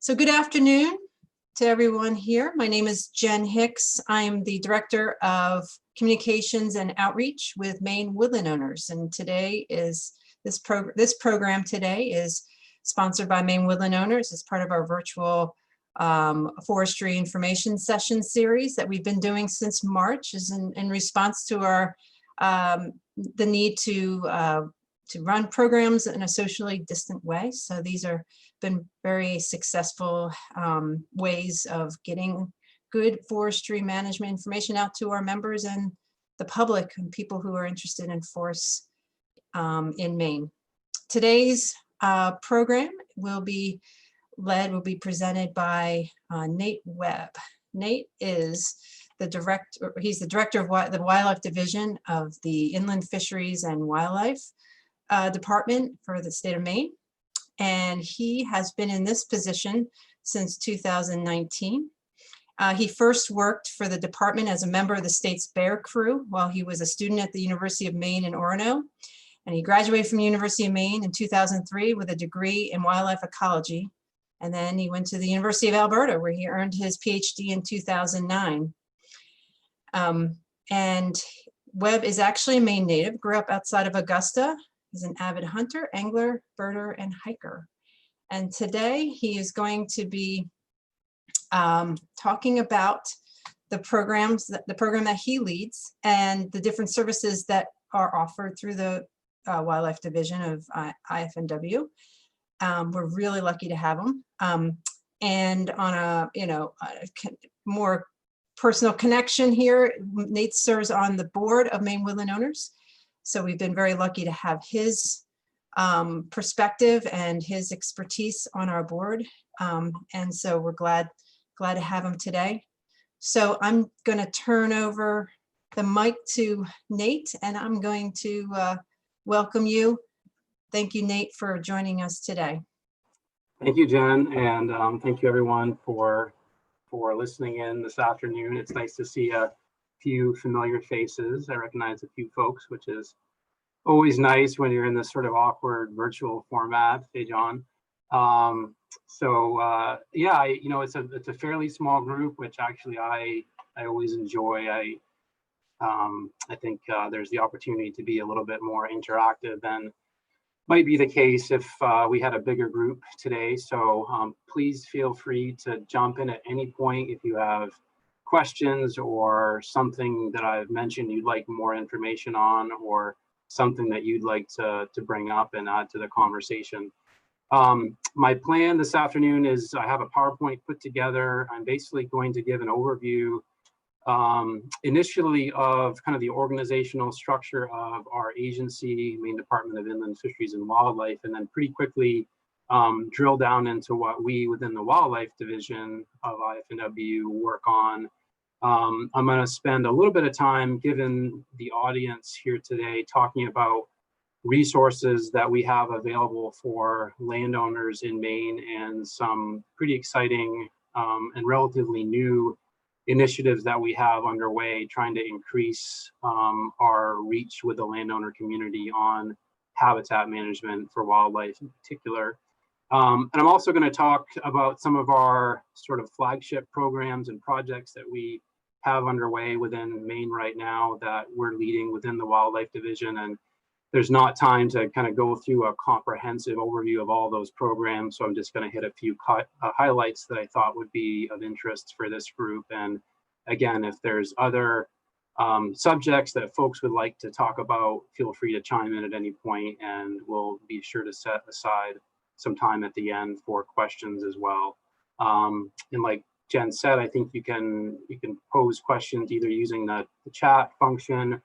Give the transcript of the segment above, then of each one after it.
So good afternoon to everyone here. My name is Jen Hicks. I'm the Director of Communications and Outreach with Maine Woodland Owners. And today is this program today is sponsored by Maine Woodland Owners as part of our virtual forestry information session series that we've been doing since March, is in response to our the need to run programs in a socially distant way. So these are been very successful ways of getting good forestry management information out to our members and the public and people who are interested in forests in Maine. Today's program will be presented by Nate Webb. Nate is the director, he's the director of the Wildlife Division of the Inland Fisheries and Wildlife Department for the state of Maine. And he has been in this position since 2019. He first worked for the department as a member of the state's bear crew while he was a student at the University of Maine in Orono. And he graduated from the University of Maine in 2003 with a degree in wildlife ecology. And then he went to the University of Alberta, where he earned his PhD in 2009. And Webb is actually a Maine native, grew up outside of Augusta. He's an avid hunter, angler, birder, and hiker. And today he is going to be talking about the program that he leads and the different services that are offered through the Wildlife Division of IFNW. We're really lucky to have him. And on a more personal connection here, Nate serves on the board of Maine Woodland Owners. So we've been very lucky to have his perspective and his expertise on our board. And so we're glad to have him today. So I'm going to turn over the mic to Nate, and I'm going to welcome you. Thank you, Nate, for joining us today. Thank you, Jen, and thank you everyone for listening in this afternoon. It's nice to see a few familiar faces. I recognize a few folks, which is always nice when you're in this sort of awkward virtual format. Hey, John. Yeah, it's a fairly small group, which actually I always enjoy. I think there's the opportunity to be a little bit more interactive than might be the case if we had a bigger group today. So please feel free to jump in at any point if you have questions or something that I've mentioned you'd like more information on, or something that you'd like to bring up and add to the conversation. My plan this afternoon is I have a PowerPoint put together. I'm basically going to give an overview initially of kind of the organizational structure of our agency, Maine Department of Inland Fisheries and Wildlife, and then pretty quickly drill down into what we within the Wildlife Division of IFNW work on. I'm going to spend a little bit of time, given the audience here today, talking about resources that we have available for landowners in Maine and some pretty exciting and relatively new initiatives that we have underway, trying to increase our reach with the landowner community on habitat management for wildlife in particular. And I'm also going to talk about some of our sort of flagship programs and projects that we have underway within Maine right now that we're leading within the Wildlife Division. And there's not time to kind of go through a comprehensive overview of all those programs. So I'm just going to hit a few highlights that I thought would be of interest for this group. And again, if there's other subjects that folks would like to talk about, feel free to chime in at any point, and we'll be sure to set aside some time at the end for questions as well. And like Jen said, I think you can pose questions either using the chat function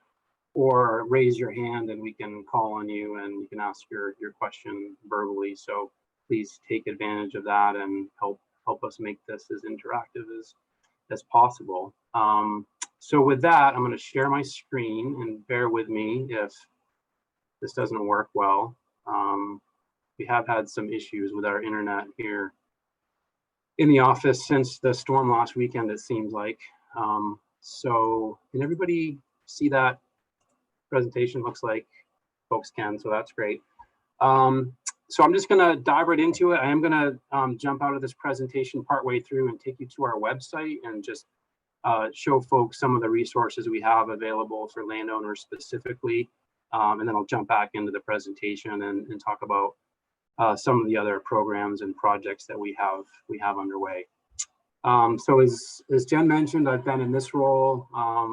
or raise your hand and we can call on you and you can ask your question verbally. So please take advantage of that and help us make this as interactive as possible. So with that, I'm going to share my screen, and bear with me if this doesn't work well. We have had some issues with our internet here in the office since the storm last weekend, it seems like. So can everybody see that presentation? Looks like folks can, so that's great. So I'm just going to dive right into it. I am going to jump out of this presentation partway through and take you to our website and just show folks some of the resources we have available for landowners specifically. And then I'll jump back into the presentation and talk about some of the other programs and projects that we have underway. So as Jen mentioned, I've been in this role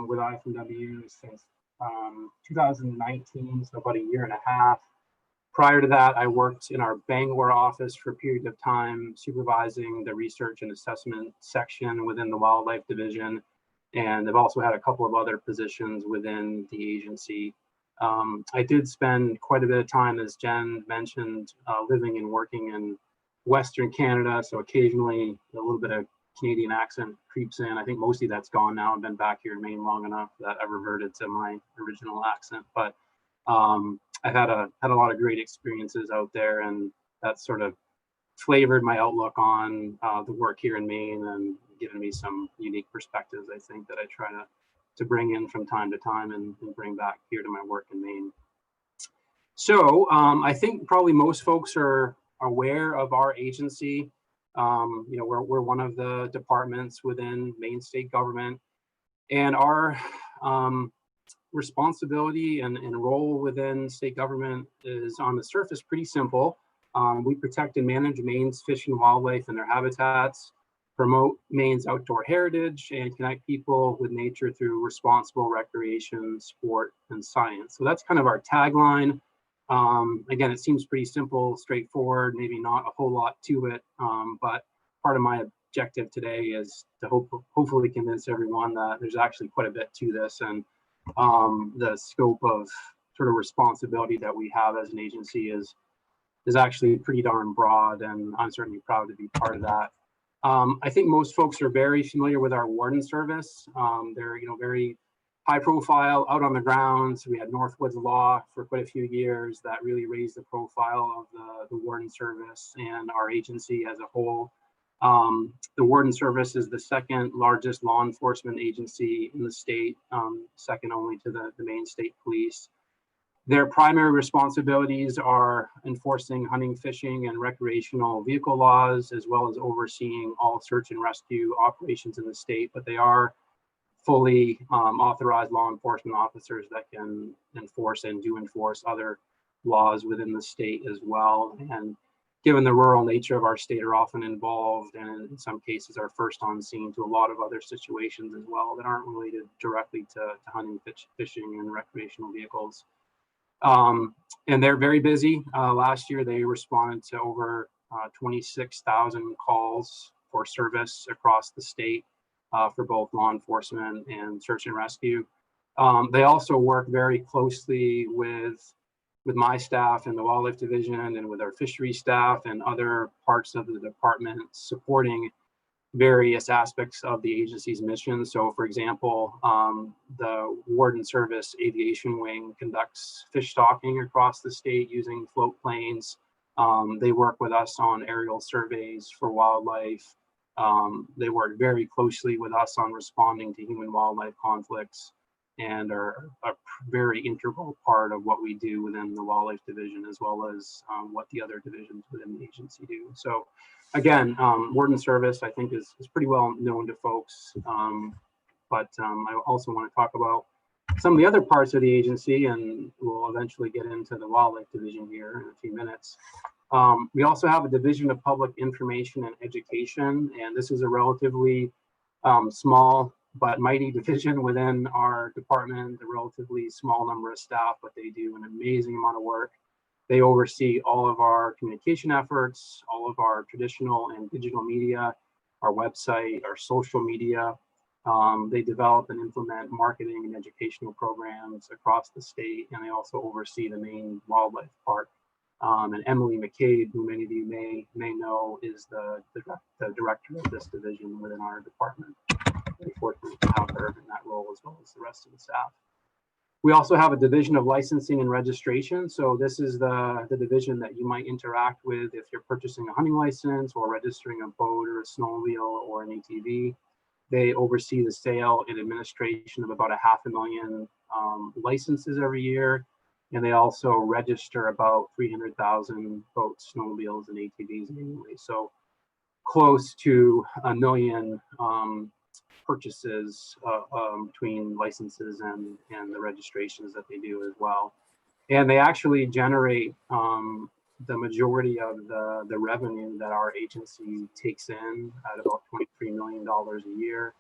with IFMW since 2019, so about a year and a half. Prior to that, I worked in our Bangor office for a period of time, supervising the research and assessment section within the wildlife division. And I've also had a couple of other positions within the agency. I did spend quite a bit of time, as Jen mentioned, living and working in Western Canada. So occasionally a little bit of Canadian accent creeps in. I think mostly that's gone now. I've been back here in Maine long enough that I've reverted to my original accent. But I've had a lot of great experiences out there, and that sort of flavored my outlook on the work here in Maine and given me some unique perspectives, I think, that I try to bring in from time to time and bring back here to my work in Maine. So I think probably most folks are aware of our agency. You know, we're one of the departments within Maine state government, and our responsibility and role within state government is on the surface pretty simple. We protect and manage Maine's fish and wildlife and their habitats, promote Maine's outdoor heritage, and connect people with nature through responsible recreation, sport, and science. So that's kind of our tagline. Again, it seems pretty simple, straightforward, maybe not a whole lot to it, but part of my objective today is to hopefully convince everyone that there's actually quite a bit to this, and the scope of sort of responsibility that we have as an agency is actually pretty darn broad, and I'm certainly proud to be part of that. I think most folks are very familiar with our Warden Service. They're, you know, very high profile, out on the ground. So we had Northwoods Law for quite a few years that really raised the profile of the Warden Service and our agency as a whole. The Warden Service is the second largest law enforcement agency in the state, second only to the Maine State Police. Their primary responsibilities are enforcing hunting, fishing, and recreational vehicle laws, as well as overseeing all search and rescue operations in the state. But they are fully authorized law enforcement officers that can enforce and do enforce other laws within the state as well. And given the rural nature of our state, are often involved, and in some cases are first on scene to a lot of other situations as well that aren't related directly to hunting, fishing, and recreational vehicles. And they're very busy. Last year, they responded to over 26,000 calls for service across the state for both law enforcement and search and rescue. They also work very closely with my staff in the wildlife division and with our fishery staff and other parts of the department supporting various aspects of the agency's mission. So for example, the Warden Service Aviation Wing conducts fish stalking across the state using float planes. They work with us on aerial surveys for wildlife. They work very closely with us on responding to human-wildlife conflicts, and are a very integral part of what we do within the wildlife division, as well as what the other divisions within the agency do. So again, Warden Service, I think, is pretty well known to folks, but I also want to talk about some of the other parts of the agency, and we'll eventually get into the wildlife division here in a few minutes. We also have a division of public information and education, and this is a relatively small but mighty division within our department, a relatively small number of staff, but they do an amazing amount of work. They oversee all of our communication efforts, all of our traditional and digital media, our website, our social media. They develop and implement marketing and educational programs across the state, and they also oversee the Maine Wildlife Park. And Emily McCabe, who many of you may know, is the director of this division within our department. Very fortunate to have her in that role, as well as the rest of the staff. We also have a division of licensing and registration. So this is the division that you might interact with if you're purchasing a hunting license or registering a boat or a snowmobile or an ATV. They oversee the sale and administration of about 500,000 licenses every year. And they also register about 300,000 boats, snowmobiles, and ATVs annually. So close to 1 million purchases between licenses and the registrations that they do as well. And they actually generate the majority of the revenue that our agency takes in at about $23 million a year.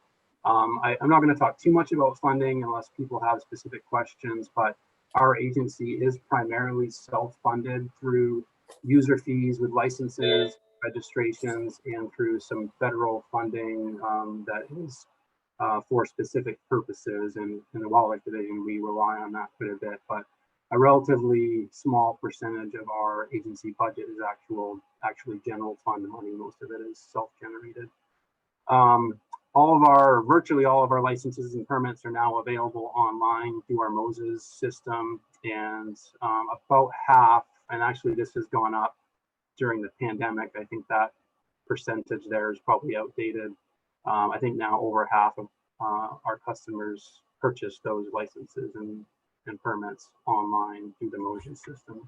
I'm not going to talk too much about funding unless people have specific questions, but our agency is primarily self-funded through user fees with licenses, registrations, and through some federal funding that is for specific purposes. And in the wildlife division, we rely on that quite a bit, but a relatively small percentage of our agency budget is actually general fund money. Most of it is self-generated. Virtually all of our licenses and permits are now available online through our Moses system, and about half, and actually this has gone up during the pandemic. I think that percentage there is probably outdated. I think now over half of our customers purchase those licenses and permits online through the Moses system.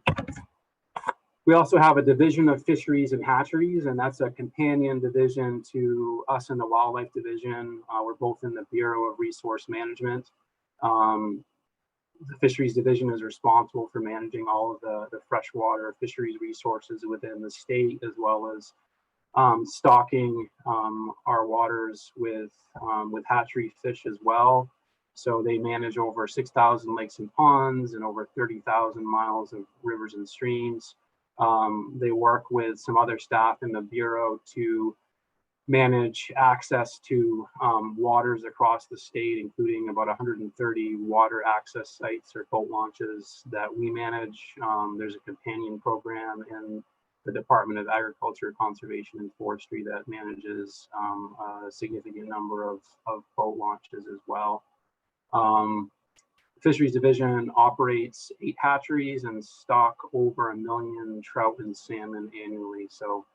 We also have a division of fisheries and hatcheries, and that's a companion division to us in the wildlife division. We're both in the Bureau of Resource Management. The fisheries division is responsible for managing all of the freshwater fisheries resources within the state, as well as stocking our waters with hatchery fish as well. So they manage over 6,000 lakes and ponds and over 30,000 miles of rivers and streams. They work with some other staff in the Bureau to manage access to waters across the state, including about 130 water access sites or boat launches that we manage. There's a companion program in the Department of Agriculture, Conservation, and Forestry that manages a significant number of boat launches as well. Fisheries Division operates 8 hatcheries and stock over 1 million trout and salmon annually. So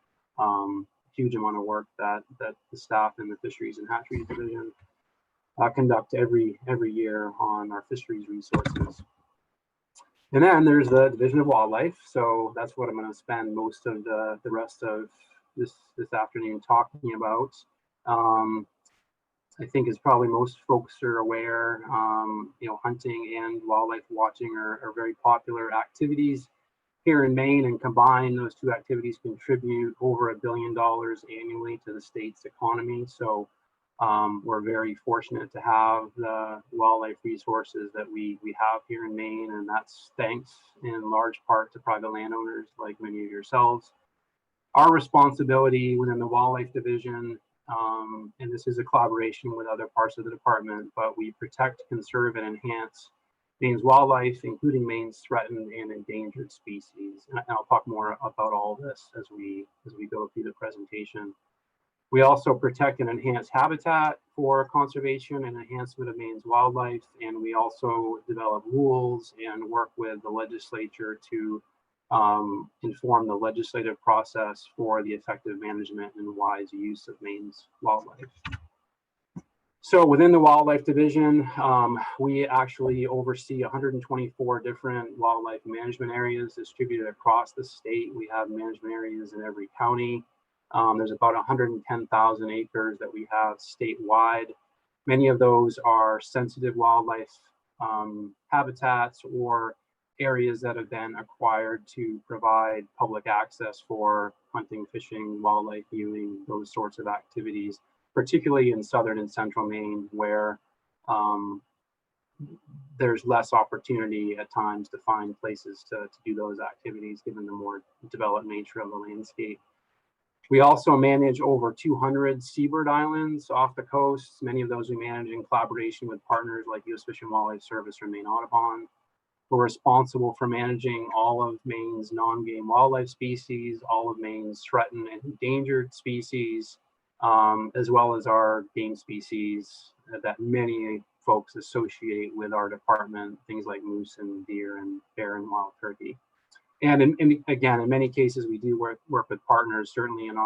huge amount of work that the staff in the Fisheries and Hatcheries Division conduct every year on our fisheries resources. And then there's the Division of Wildlife. So that's what I'm going to spend most of the rest of this afternoon talking about. I think as probably most folks are aware, hunting and wildlife watching are very popular activities here in Maine, and combined, those two activities contribute over $1 billion annually to the state's economy. So we're very fortunate to have the wildlife resources that we have here in Maine, and that's thanks in large part to private landowners like many of yourselves. Our responsibility within the wildlife division, and this is a collaboration with other parts of the department, but we protect, conserve, and enhance Maine's wildlife, including Maine's threatened and endangered species. And I'll talk more about all this as we go through the presentation. We also protect and enhance habitat for conservation and enhancement of Maine's wildlife, and we also develop rules and work with the legislature to inform the legislative process for the effective management and wise use of Maine's wildlife. So within the wildlife division, we actually oversee 124 different wildlife management areas distributed across the state. We have management areas in every county. There's about 110,000 acres that we have statewide. Many of those are sensitive wildlife habitats or areas that have been acquired to provide public access for hunting, fishing, wildlife viewing, those sorts of activities, particularly in southern and central Maine, where there's less opportunity at times to find places to do those activities, given the more developed nature of the landscape. We also manage over 200 seabird islands off the coast. Many of those we manage in collaboration with partners like U.S. Fish and Wildlife Service or Maine Audubon. We're responsible for managing all of Maine's non-game wildlife species, all of Maine's threatened and endangered species, as well as our game species that many folks associate with our department, things like moose and deer and bear and wild turkey. And again, in many cases, we do work with partners, certainly on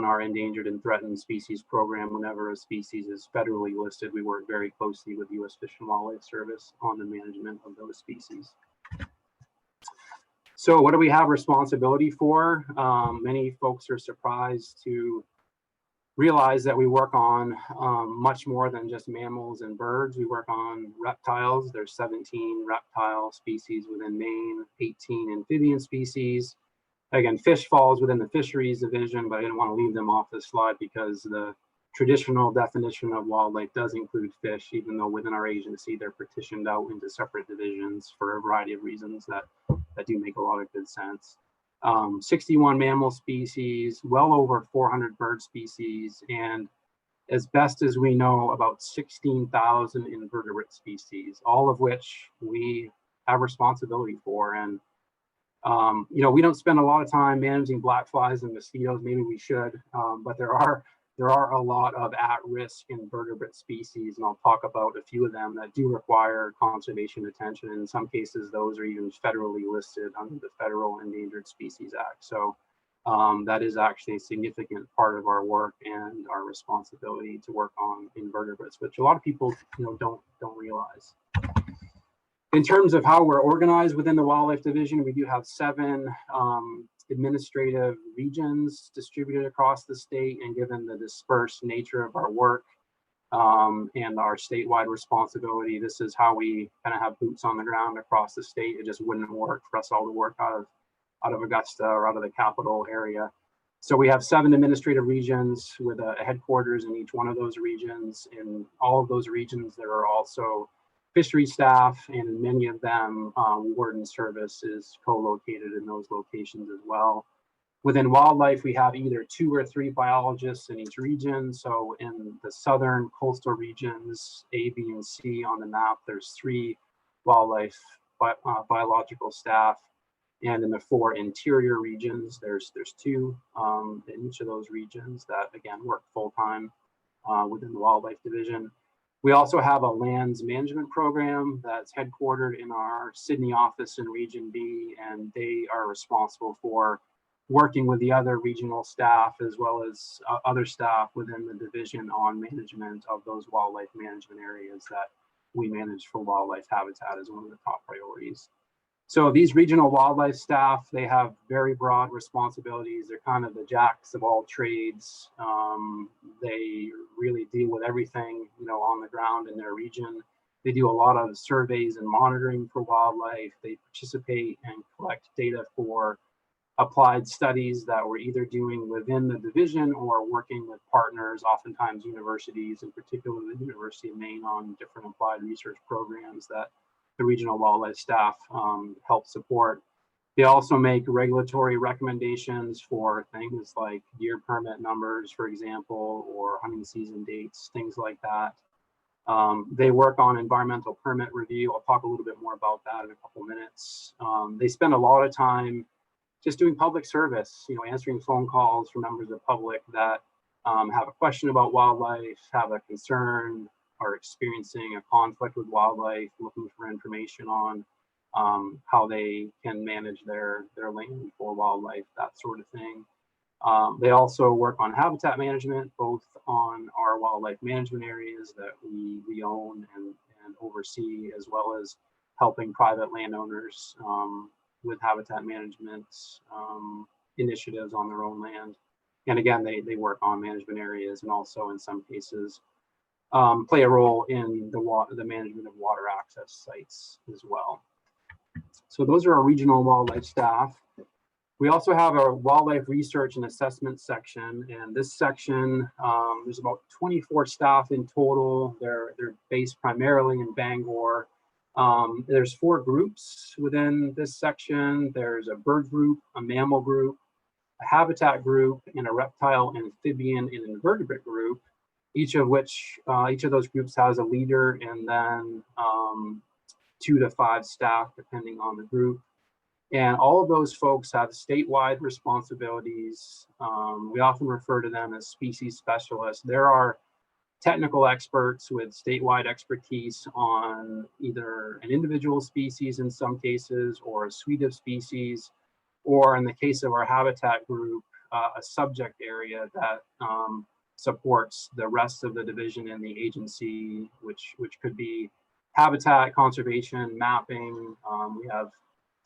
our endangered and threatened species program. Whenever a species is federally listed, we work very closely with U.S. Fish and Wildlife Service on the management of those species. So what do we have responsibility for? Many folks are surprised to realize that we work on much more than just mammals and birds. We work on reptiles. There's 17 reptile species within Maine, 18 amphibian species. Again, fish falls within the fisheries division, but I didn't want to leave them off this slide because the traditional definition of wildlife does include fish, even though within our agency they're partitioned out into separate divisions for a variety of reasons that do make a lot of good sense. 61 mammal species, well over 400 bird species, and as best as we know, about 16,000 invertebrate species, all of which we have responsibility for. And you know, we don't spend a lot of time managing black flies and mosquitoes. Maybe we should, but there are a lot of at-risk invertebrate species, and I'll talk about a few of them that do require conservation attention. In some cases, those are even federally listed under the Federal Endangered Species Act. So that is actually a significant part of our work and our responsibility to work on invertebrates, which a lot of people, you know, don't realize. In terms of how we're organized within the Wildlife Division, we do have 7 administrative regions distributed across the state, and given the dispersed nature of our work and our statewide responsibility, this is how we kind of have boots on the ground across the state. It just wouldn't work for us all to work out of Augusta or out of the capital area. So we have 7 administrative regions with a headquarters in each one of those regions. In all of those regions, there are also fishery staff, and in many of them, Warden Service is co-located in those locations as well. Within wildlife, we have either 2 or 3 biologists in each region. So in the southern coastal regions, A, B, and C on the map, there's 3 wildlife biological staff. And in the 4 interior regions, there's 2 in each of those regions that, again, work full-time within the Wildlife Division. We also have a lands management program that's headquartered in our Sydney office in Region B, and they are responsible for working with the other regional staff as well as other staff within the division on management of those wildlife management areas that we manage for wildlife habitat as one of the top priorities. So these regional wildlife staff, they have very broad responsibilities. They're kind of the jacks of all trades. They really deal with everything, you know, on the ground in their region. They do a lot of surveys and monitoring for wildlife. They participate and collect data for applied studies that we're either doing within the division or working with partners, oftentimes universities, in particular the University of Maine, on different applied research programs that the regional wildlife staff help support. They also make regulatory recommendations for things like deer permit numbers, for example, or hunting season dates, things like that. They work on environmental permit review. I'll talk a little bit more about that in a couple minutes. They spend a lot of time just doing public service, you know, answering phone calls from members of the public that have a question about wildlife, have a concern, are experiencing a conflict with wildlife, looking for information on how they can manage their land for wildlife, that sort of thing. They also work on habitat management, both on our wildlife management areas that we own and oversee, as well as helping private landowners with habitat management initiatives on their own land. And again, they work on management areas and also in some cases play a role in the management of water access sites as well. So those are our regional wildlife staff. We also have our wildlife research and assessment section, and this section, there's about 24 staff in total. They're based primarily in Bangor. There's 4 groups within this section. There's a bird group, a mammal group, a habitat group, and a reptile, amphibian, and invertebrate group. Each of those groups has a leader, and then 2 to 5 staff, depending on the group. And all of those folks have statewide responsibilities. We often refer to them as species specialists. There are technical experts with statewide expertise on either an individual species in some cases, or a suite of species, or in the case of our habitat group, a subject area that supports the rest of the division and the agency, which could be habitat conservation, mapping. We have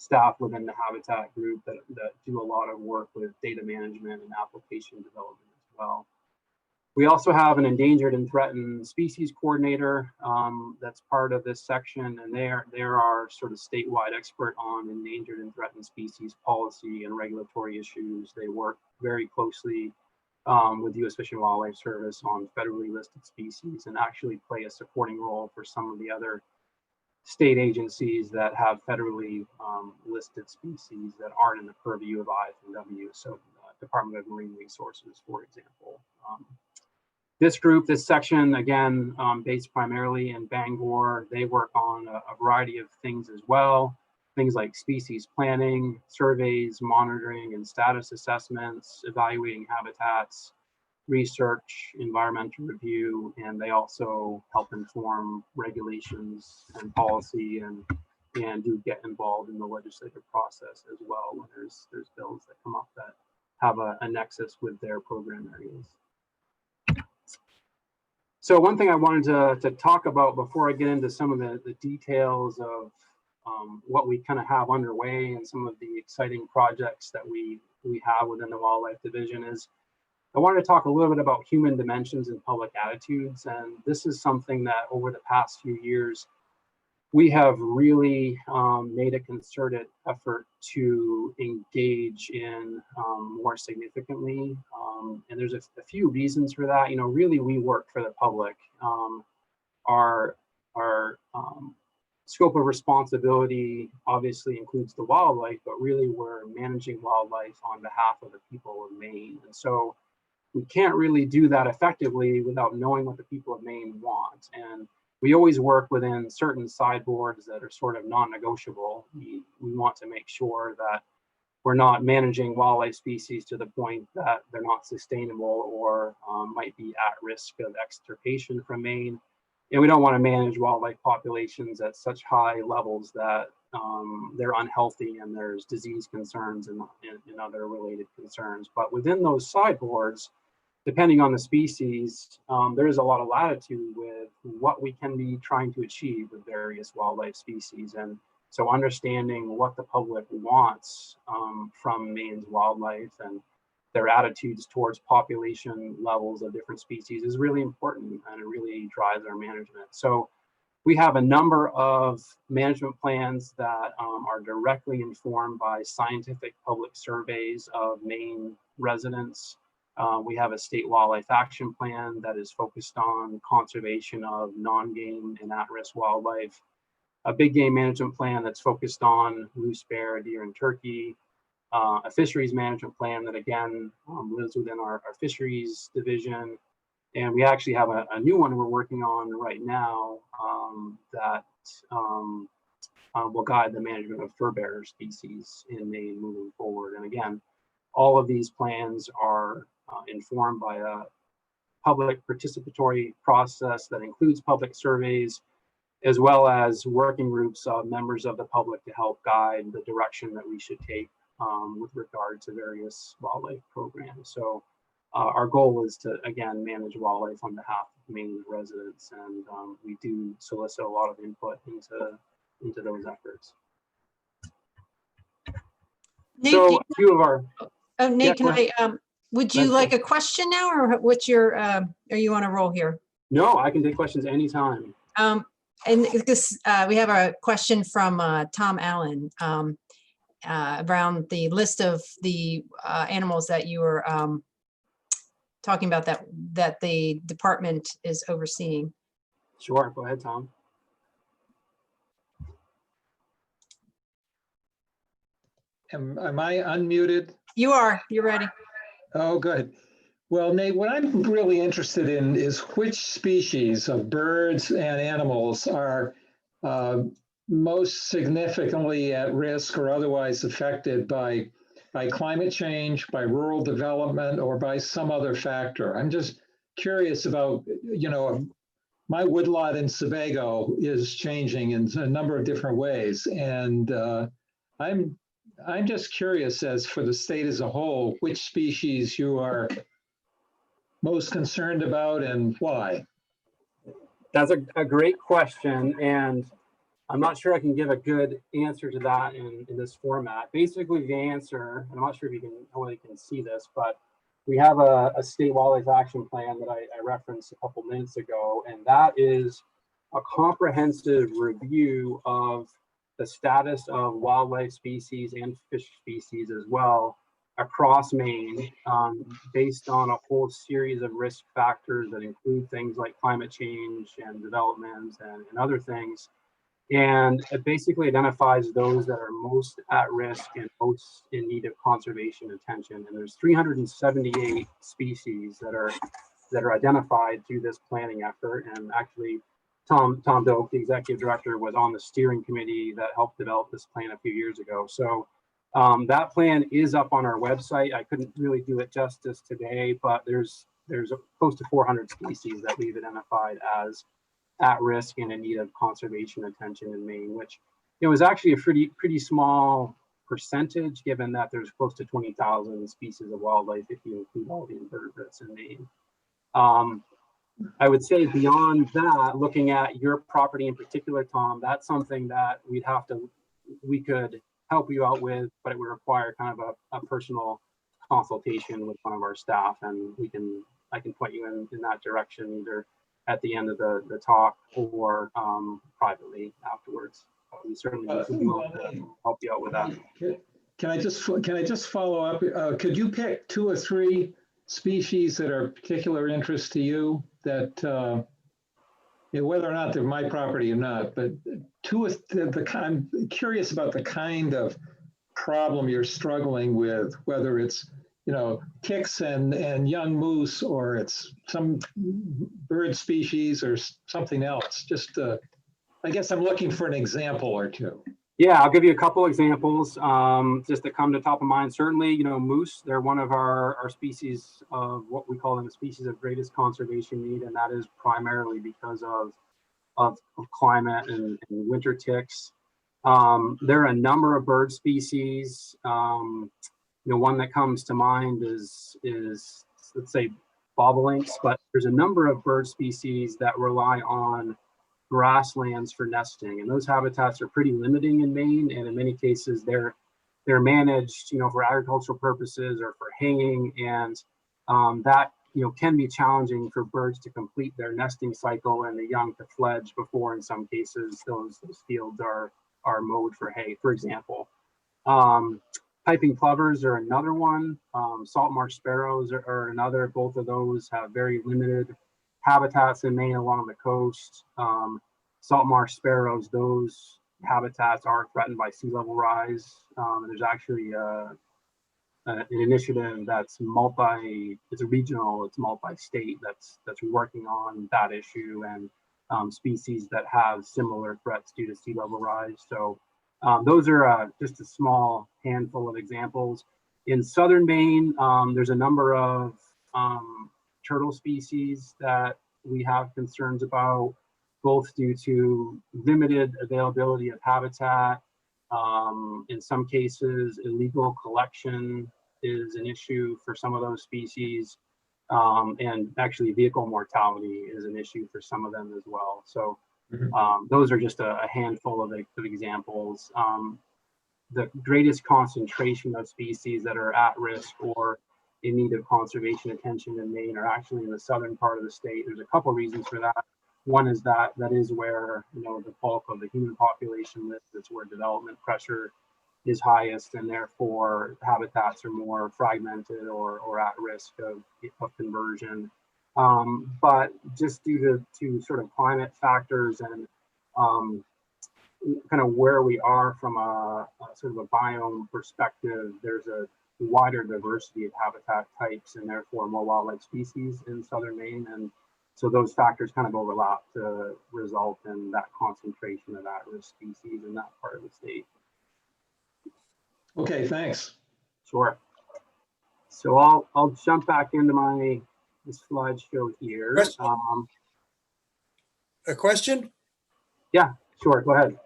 staff within the habitat group that do a lot of work with data management and application development as well. We also have an endangered and threatened species coordinator that's part of this section, and they're our sort of statewide expert on endangered and threatened species policy and regulatory issues. They work very closely with U.S. Fish and Wildlife Service on federally listed species and actually play a supporting role for some of the other state agencies that have federally listed species that aren't in the purview of IFNW. So Department of Marine Resources, for example. This group, this section, again, based primarily in Bangor, they work on a variety of things as well. Things like species planning, surveys, monitoring and status assessments, evaluating habitats, research, environmental review, and they also help inform regulations and policy and do get involved in the legislative process as well when there's bills that come up that have a nexus with their program areas. So one thing I wanted to talk about before I get into some of the details of what we kind of have underway and some of the exciting projects that we have within the Wildlife Division is I wanted to talk a little bit about human dimensions and public attitudes. And this is something that over the past few years, we have really made a concerted effort to engage in more significantly. And there's a few reasons for that. You know, really we work for the public. Our scope of responsibility obviously includes the wildlife, but really we're managing wildlife on behalf of the people of Maine. And so we can't really do that effectively without knowing what the people of Maine want. And we always work within certain sideboards that are sort of non-negotiable. We want to make sure that we're not managing wildlife species to the point that they're not sustainable or might be at risk of extirpation from Maine. And we don't want to manage wildlife populations at such high levels that they're unhealthy and there's disease concerns and other related concerns. But within those sideboards, depending on the species, there is a lot of latitude with what we can be trying to achieve with various wildlife species. And so understanding what the public wants from Maine's wildlife and their attitudes towards population levels of different species is really important, and it really drives our management. So we have a number of management plans that are directly informed by scientific public surveys of Maine residents. We have a state wildlife action plan that is focused on conservation of non-game and at-risk wildlife. A big game management plan that's focused on moose, bear, deer, and turkey. A fisheries management plan that again lives within our fisheries division. And we actually have a new one we're working on right now that will guide the management of fur bearer species in Maine moving forward. And again, all of these plans are informed by a public participatory process that includes public surveys, as well as working groups of members of the public to help guide the direction that we should take with regard to various wildlife programs. So our goal is to, again, manage wildlife on behalf of Maine residents, and we do solicit a lot of input into those efforts. Nate, so a few of our... Oh, Nate, yeah, would you like a question now, or what's your, are you on a roll here? No, I can take questions anytime. And this, we have a question from Tom Allen around the list of the animals that you were talking about that the department is overseeing. Sure, go ahead, Tom. Am I unmuted? You are, you're ready. Oh, good. Well, Nate, what I'm really interested in is which species of birds and animals are most significantly at risk or otherwise affected by climate change, by rural development, or by some other factor. I'm just curious about, you know, my woodlot in Sebago is changing in a number of different ways. And I'm just curious, as for the state as a whole, which species you are most concerned about and why? That's a great question. And I'm not sure I can give a good answer to that in this format. Basically, the answer, and I'm not sure if you can see this, but we have a state wildlife action plan that I referenced a couple minutes ago, and that is a comprehensive review of the status of wildlife species and fish species as well across Maine, based on a whole series of risk factors that include things like climate change and development and other things. And it basically identifies those that are most at risk and most in need of conservation attention. And there's 378 species that are identified through this planning effort. And actually, Tom Doak, the executive director, was on the steering committee that helped develop this plan a few years ago. So that plan is up on our website. I couldn't really do it justice today, but there's close to 400 species that we've identified as at risk and in need of conservation attention in Maine, which is actually a pretty small percentage, given that there's close to 20,000 species of wildlife if you include all the invertebrates in Maine. I would say beyond that, looking at your property in particular, Tom, that's something that we could help you out with, but it would require kind of a personal consultation with one of our staff, and I can point you in that direction either at the end of the talk or privately afterwards. We certainly will help you out with that. Can I just follow up? Could you pick 2 or 3 species that are of particular interest to you that, whether or not they're my property or not, but I'm curious about the kind of problem you're struggling with, whether it's ticks and young moose, or it's some bird species or something else. Just, I guess I'm looking for an example or two. Yeah, I'll give you a couple examples just that come to top of mind. Certainly, moose, they're one of our species of what we call them a species of greatest conservation need, and that is primarily because of climate and winter ticks. There are a number of bird species. One that comes to mind is let's say bobolinks, but there's a number of bird species that rely on grasslands for nesting, and those habitats are pretty limiting in Maine, and in many cases they're managed for agricultural purposes or for hanging, and that can be challenging for birds to complete their nesting cycle and the young to fledge before in some cases those fields are mowed for hay, for example. Piping plovers are another one. Salt marsh sparrows are another. Both of those have very limited habitats in Maine along the coast. Salt marsh sparrows, those habitats are threatened by sea level rise. There's actually an initiative that's it's regional, it's multi-state that's working on that issue and species that have similar threats due to sea level rise. So those are just a small handful of examples. In southern Maine, there's a number of turtle species that we have concerns about, both due to limited availability of habitat. In some cases, illegal collection is an issue for some of those species. And actually vehicle mortality is an issue for some of them as well. So those are just a handful of examples. The greatest concentration of species that are at risk or in need of conservation attention in Maine are actually in the southern part of the state. There's a couple reasons for that. One is that is where the bulk of the human population lives. It's where development pressure is highest, and therefore habitats are more fragmented or at risk of conversion. But just due to sort of climate factors and kind of where we are from a sort of a biome perspective, there's a wider diversity of habitat types and therefore more wildlife species in southern Maine. And so those factors kind of overlap to result in that concentration of at-risk species in that part of the state. Okay, thanks. Sure. So I'll jump back into my slideshow here. A question? Yeah, sure. Go ahead.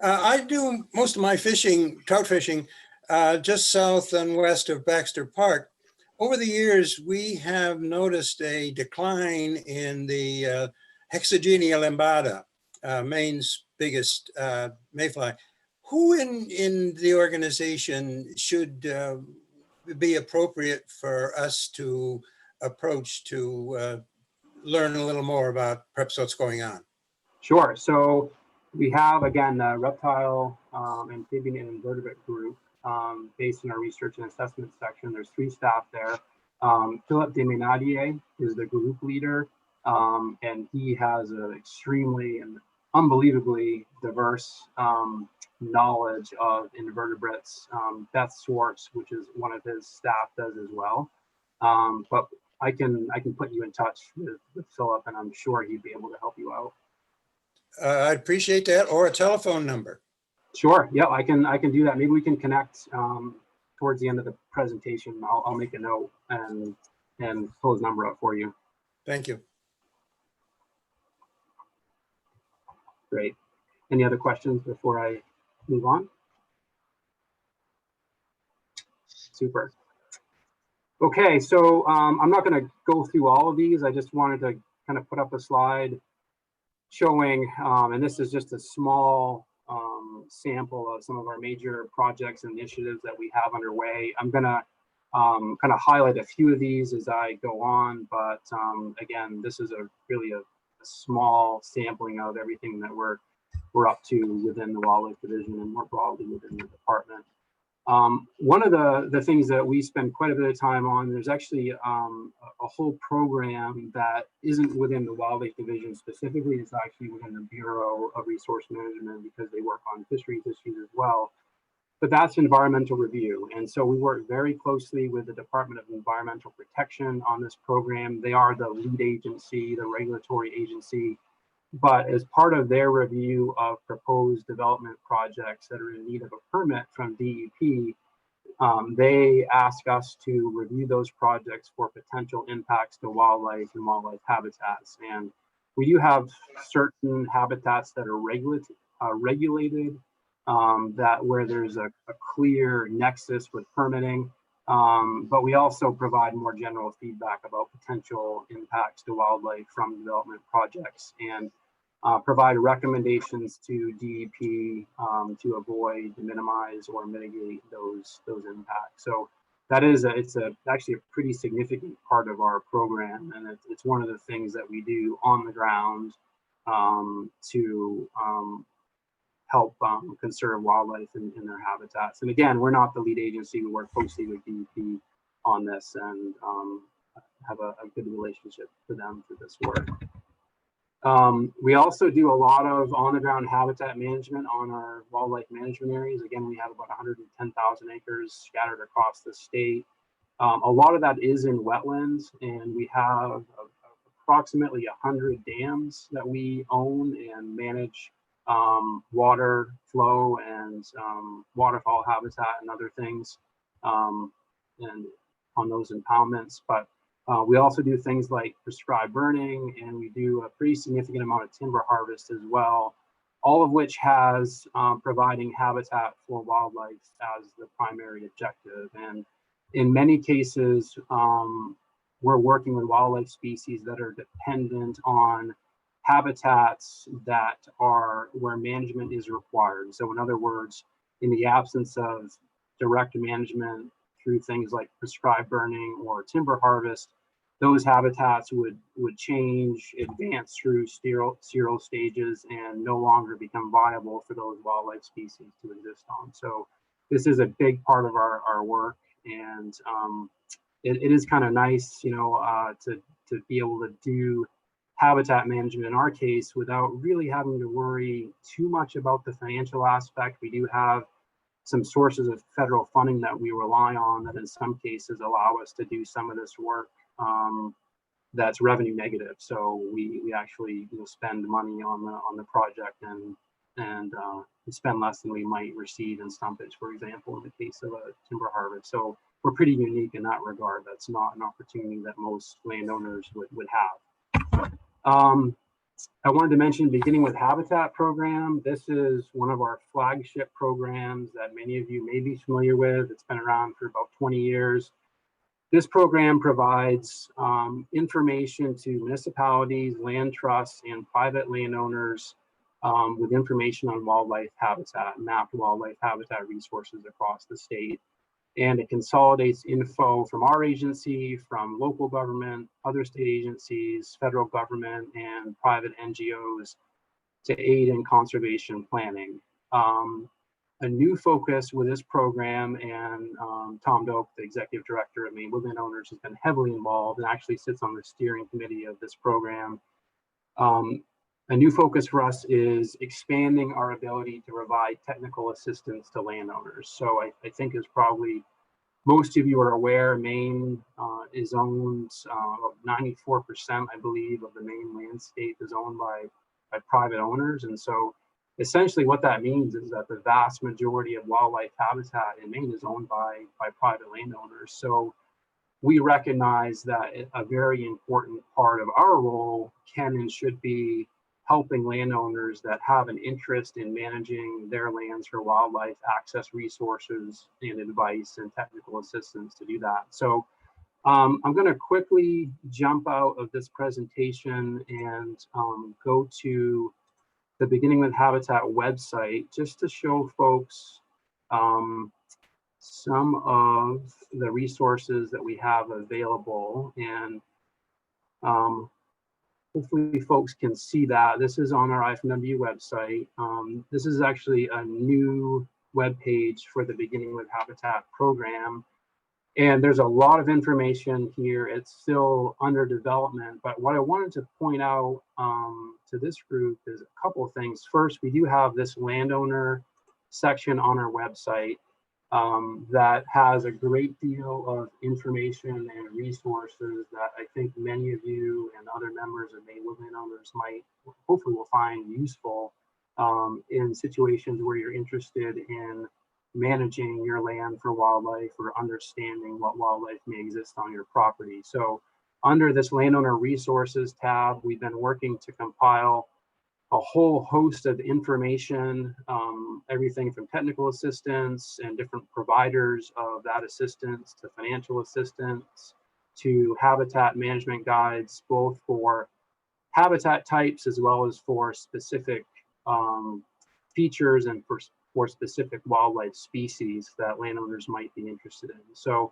I do most of my fishing, trout fishing, just south and west of Baxter Park. Over the years, we have noticed a decline in the Hexagenia limbata, Maine's biggest mayfly. Who in the organization should be appropriate for us to approach to learn a little more about perhaps what's going on? Sure. So we have, again, the reptile, amphibian, and invertebrate group based in our research and assessment section. There's 3 staff there. Philip Demenadier is the group leader, and he has an extremely and unbelievably diverse knowledge of invertebrates. Beth Swartz, which is one of his staff, does as well. But I can put you in touch with Philip, and I'm sure he'd be able to help you out. I'd appreciate that, or a telephone number. Sure. Yeah, I can do that. Maybe we can connect towards the end of the presentation. I'll make a note and pull his number up for you. Thank you. Great. Any other questions before I move on? Super. Okay, so I'm not going to go through all of these. I just wanted to kind of put up a slide showing, and this is just a small sample of some of our major projects and initiatives that we have underway. I'm going to kind of highlight a few of these as I go on, but again, this is really a small sampling of everything that we're up to within the Wildlife Division and more broadly within the department. One of the things that we spend quite a bit of time on, there's actually a whole program that isn't within the Wildlife Division specifically, it's actually within the Bureau of Resource Management because they work on fisheries issues as well. But that's environmental review. And so we work very closely with the Department of Environmental Protection on this program. They are the lead agency, the regulatory agency. But as part of their review of proposed development projects that are in need of a permit from DEP, they ask us to review those projects for potential impacts to wildlife and wildlife habitats. And we do have certain habitats that are regulated, that where there's a clear nexus with permitting. But we also provide more general feedback about potential impacts to wildlife from development projects and provide recommendations to DEP to avoid, minimize, or mitigate those impacts. So that is actually a pretty significant part of our program, and it's one of the things that we do on the ground to help conserve wildlife in their habitats. And again, we're not the lead agency. We work closely with DEP on this and have a good relationship with them for this work. We also do a lot of on-the-ground habitat management on our wildlife management areas. Again, we have about 110,000 acres scattered across the state. A lot of that is in wetlands, and we have approximately 100 dams that we own and manage water flow and waterfowl habitat and other things and on those impoundments. But we also do things like prescribed burning, and we do a pretty significant amount of timber harvest as well, all of which has providing habitat for wildlife as the primary objective. And in many cases, we're working with wildlife species that are dependent on habitats that are where management is required. So in other words, in the absence of direct management through things like prescribed burning or timber harvest, those habitats would change, advance through sterile stages, and no longer become viable for those wildlife species to exist on. So this is a big part of our work, and it is kind of nice, you know, to be able to do habitat management in our case without really having to worry too much about the financial aspect. We do have some sources of federal funding that we rely on that in some cases allow us to do some of this work that's revenue negative. So we actually, you know, spend money on the project and we spend less than we might receive in stumpage, for example, in the case of a timber harvest. So we're pretty unique in that regard. That's not an opportunity that most landowners would have. I wanted to mention, beginning with Habitat program, this is one of our flagship programs that many of you may be familiar with. It's been around for about 20 years. This program provides information to municipalities, land trusts, and private landowners with information on wildlife habitat, mapped wildlife habitat resources across the state. And it consolidates info from our agency, from local government, other state agencies, federal government, and private NGOs to aid in conservation planning. A new focus with this program, and Tom Doak, the executive director of Maine Woodland Owners, has been heavily involved and actually sits on the steering committee of this program. A new focus for us is expanding our ability to provide technical assistance to landowners. So I think as probably most of you are aware, Maine is owned, 94%, I believe, of the Maine landscape is owned by private owners. And so essentially what that means is that the vast majority of wildlife habitat in Maine is owned by private landowners. So we recognize that a very important part of our role can and should be helping landowners that have an interest in managing their lands for wildlife, access resources and advice and technical assistance to do that. So I'm going to quickly jump out of this presentation and go to the Beginning with Habitat website just to show folks some of the resources that we have available, and hopefully folks can see that. This is on our IFMW website. This is actually a new web page for the Beginning with Habitat program. And there's a lot of information here. It's still under development, but what I wanted to point out to this group is a couple of things. First, we do have this landowner section on our website that has a great deal of information and resources that I think many of you and other members of Maine Woodland Owners might, hopefully will find useful in situations where you're interested in managing your land for wildlife or understanding what wildlife may exist on your property. So under this landowner resources tab, we've been working to compile a whole host of information, everything from technical assistance and different providers of that assistance to financial assistance to habitat management guides, both for habitat types as well as for specific features and for specific wildlife species that landowners might be interested in. So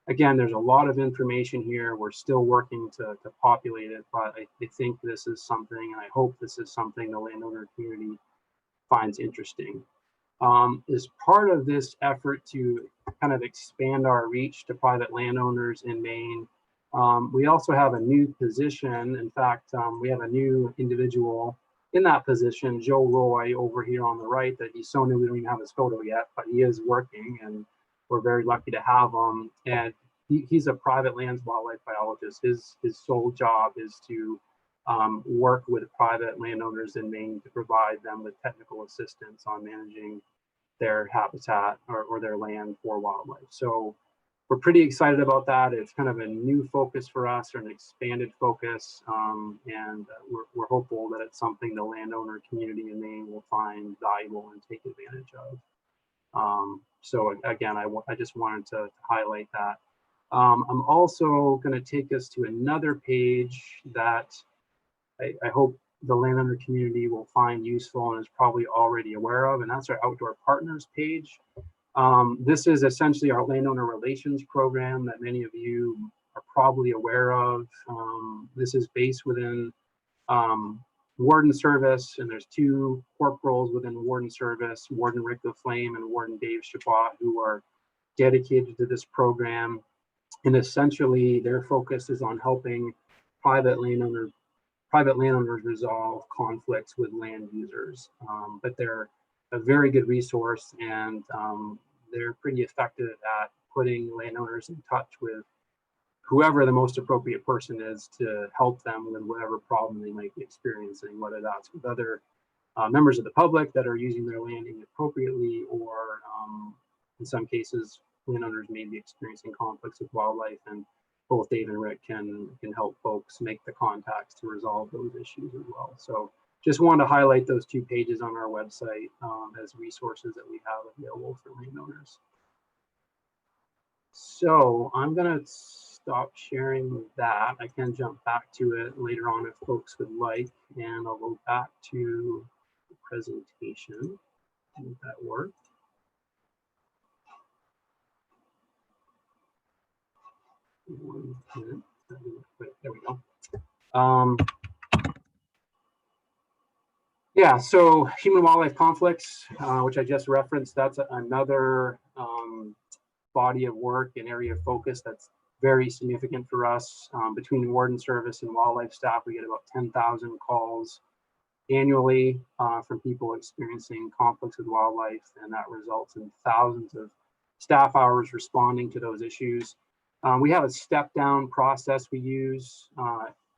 again, there's a lot of information here. We're still working to populate it, but I think this is something, and I hope this is something the landowner community finds interesting. As part of this effort to kind of expand our reach to private landowners in Maine, we also have a new position. In fact, we have a new individual in that position, Joe Roy, over here on the right, that he's so new we don't even have his photo yet, but he is working and we're very lucky to have him. And he's a private lands wildlife biologist. His sole job is to work with private landowners in Maine to provide them with technical assistance on managing their habitat or their land for wildlife. So we're pretty excited about that. It's kind of a new focus for us, or an expanded focus, and we're hopeful that it's something the landowner community in Maine will find valuable and take advantage of. So again, I just wanted to highlight that. I'm also going to take us to another page that I hope the landowner community will find useful and is probably already aware of, and that's our Outdoor Partners page. This is essentially our landowner relations program that many of you are probably aware of. This is based within Warden Service, and there's two corporals within Warden Service, Warden Rick LaFlame and Warden Dave Chabot, who are dedicated to this program. And essentially their focus is on helping private landowners resolve conflicts with land users. But they're a very good resource, and they're pretty effective at putting landowners in touch with whoever the most appropriate person is to help them with whatever problem they might be experiencing, whether that's with other members of the public that are using their land inappropriately, or in some cases, landowners may be experiencing conflicts with wildlife, and both Dave and Rick can help folks make the contacts to resolve those issues as well. So just wanted to highlight those two pages on our website as resources that we have available for landowners. So I'm going to stop sharing that. I can jump back to it later on if folks would like, and I'll go back to the presentation. Make that work. There we go. Yeah, so human wildlife conflicts, which I just referenced, that's another body of work and area of focus that's very significant for us. Between the Warden Service and wildlife staff, we get about 10,000 calls annually from people experiencing conflicts with wildlife, and that results in thousands of staff hours responding to those issues. We have a step-down process we use: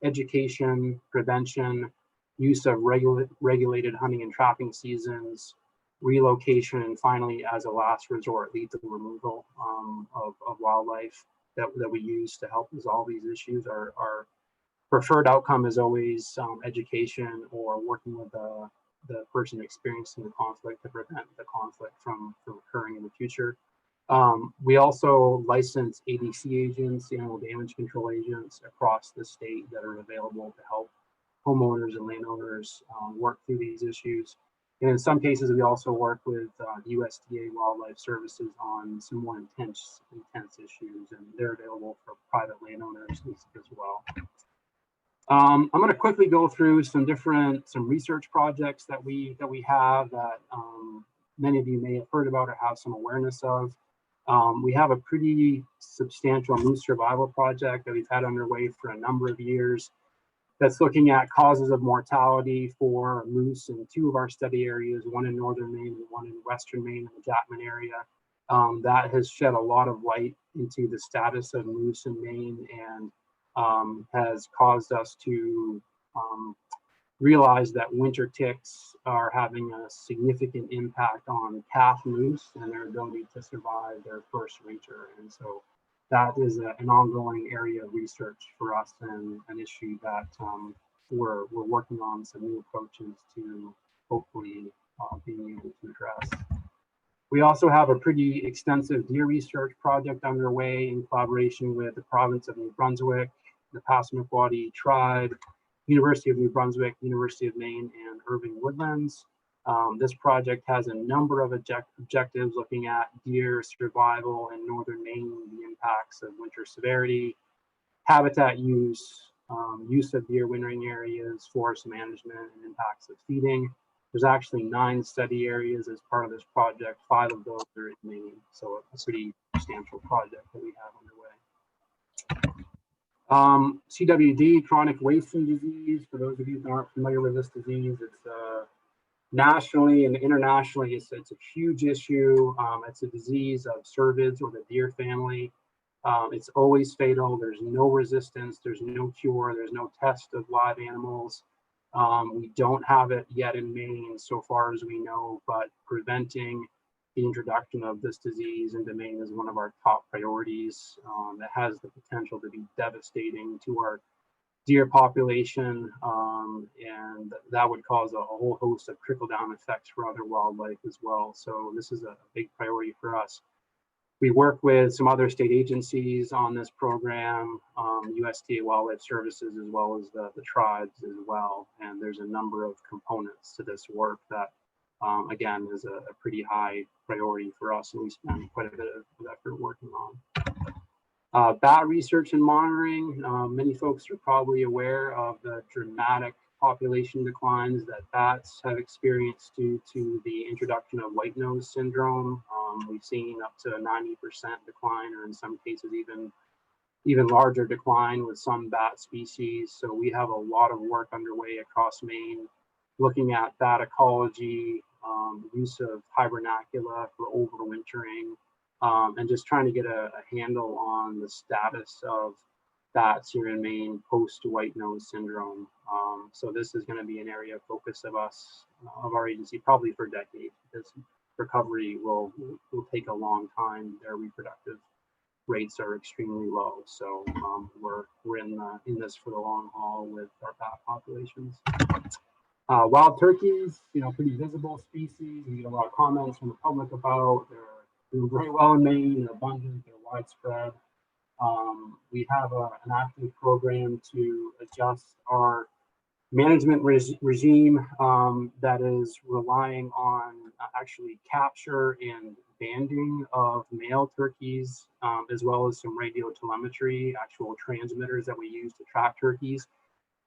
education, prevention, use of regulated hunting and trapping seasons, relocation, and finally, as a last resort, lethal removal of wildlife that we use to help resolve these issues. Our preferred outcome is always education or working with the person experiencing the conflict to prevent the conflict from occurring in the future. We also license ADC agents, animal damage control agents across the state that are available to help homeowners and landowners work through these issues. And in some cases, we also work with USDA Wildlife Services on some more intense issues, and they're available for private landowners as well. I'm going to quickly go through some research projects that we have that many of you may have heard about or have some awareness of. We have a pretty substantial moose survival project that we've had underway for a number of years that's looking at causes of mortality for moose in two of our study areas, one in northern Maine and one in western Maine in the Jackman area. That has shed a lot of light into the status of moose in Maine and has caused us to realize that winter ticks are having a significant impact on calf moose and their ability to survive their first winter. And so that is an ongoing area of research for us and an issue that we're working on some new approaches to hopefully being able to address. We also have a pretty extensive deer research project underway in collaboration with the province of New Brunswick, the Passamaquoddy tribe, University of New Brunswick, University of Maine, and Irving Woodlands. This project has a number of objectives looking at deer survival in northern Maine, the impacts of winter severity, habitat use, use of deer wintering areas, forest management, and impacts of feeding. There's actually 9 study areas as part of this project. 5 of those are in Maine, so a pretty substantial project that we have underway. CWD, chronic wasting disease. For those of you that aren't familiar with this disease, it's nationally and internationally, it's a huge issue. It's a disease of cervids or the deer family. It's always fatal. There's no resistance. There's no cure. There's no test of live animals. We don't have it yet in Maine, so far as we know, but preventing the introduction of this disease into Maine is one of our top priorities. That has the potential to be devastating to our deer population, and that would cause a whole host of trickle-down effects for other wildlife as well. So this is a big priority for us. We work with some other state agencies on this program, USDA Wildlife Services, as well as the tribes as well. And there's a number of components to this work that, again, is a pretty high priority for us, and we spend quite a bit of effort working on. Bat research and monitoring. Many folks are probably aware of the dramatic population declines that bats have experienced due to the introduction of white nose syndrome. We've seen up to a 90% decline, or in some cases even larger decline with some bat species. So we have a lot of work underway across Maine, looking at bat ecology, use of hibernacula for overwintering, and just trying to get a handle on the status of bats here in Maine post white nose syndrome. So this is going to be an area of focus of our agency, probably for decades, because recovery will take a long time. Their reproductive rates are extremely low. So we're in this for the long haul with our bat populations. Wild turkeys, pretty visible species. We get a lot of comments from the public about. They're doing very well in Maine. They're abundant. They're widespread. We have an active program to adjust our management regime that is relying on actually capture and banding of male turkeys, as well as some radio telemetry, actual transmitters that we use to track turkeys.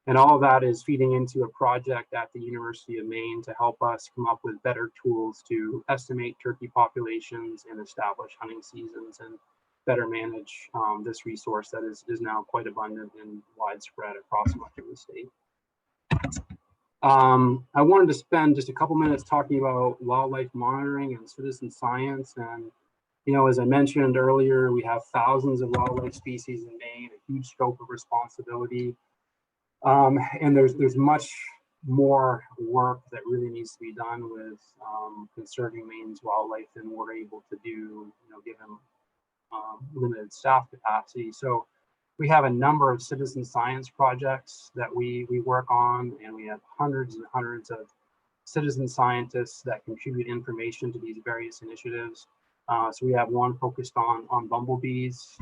And all of that is feeding into a project at the University of Maine to help us come up with better tools to estimate turkey populations and establish hunting seasons and better manage this resource that is now quite abundant and widespread across much of the state. I wanted to spend just a couple minutes talking about wildlife monitoring and citizen science. And, you know, as I mentioned earlier, we have thousands of wildlife species in Maine, a huge scope of responsibility. And there's much more work that really needs to be done with conserving Maine's wildlife than we're able to do, you know, given limited staff capacity. So we have a number of citizen science projects that we work on, and we have hundreds and hundreds of citizen scientists that contribute information to these various initiatives. So we have one focused on bumblebees.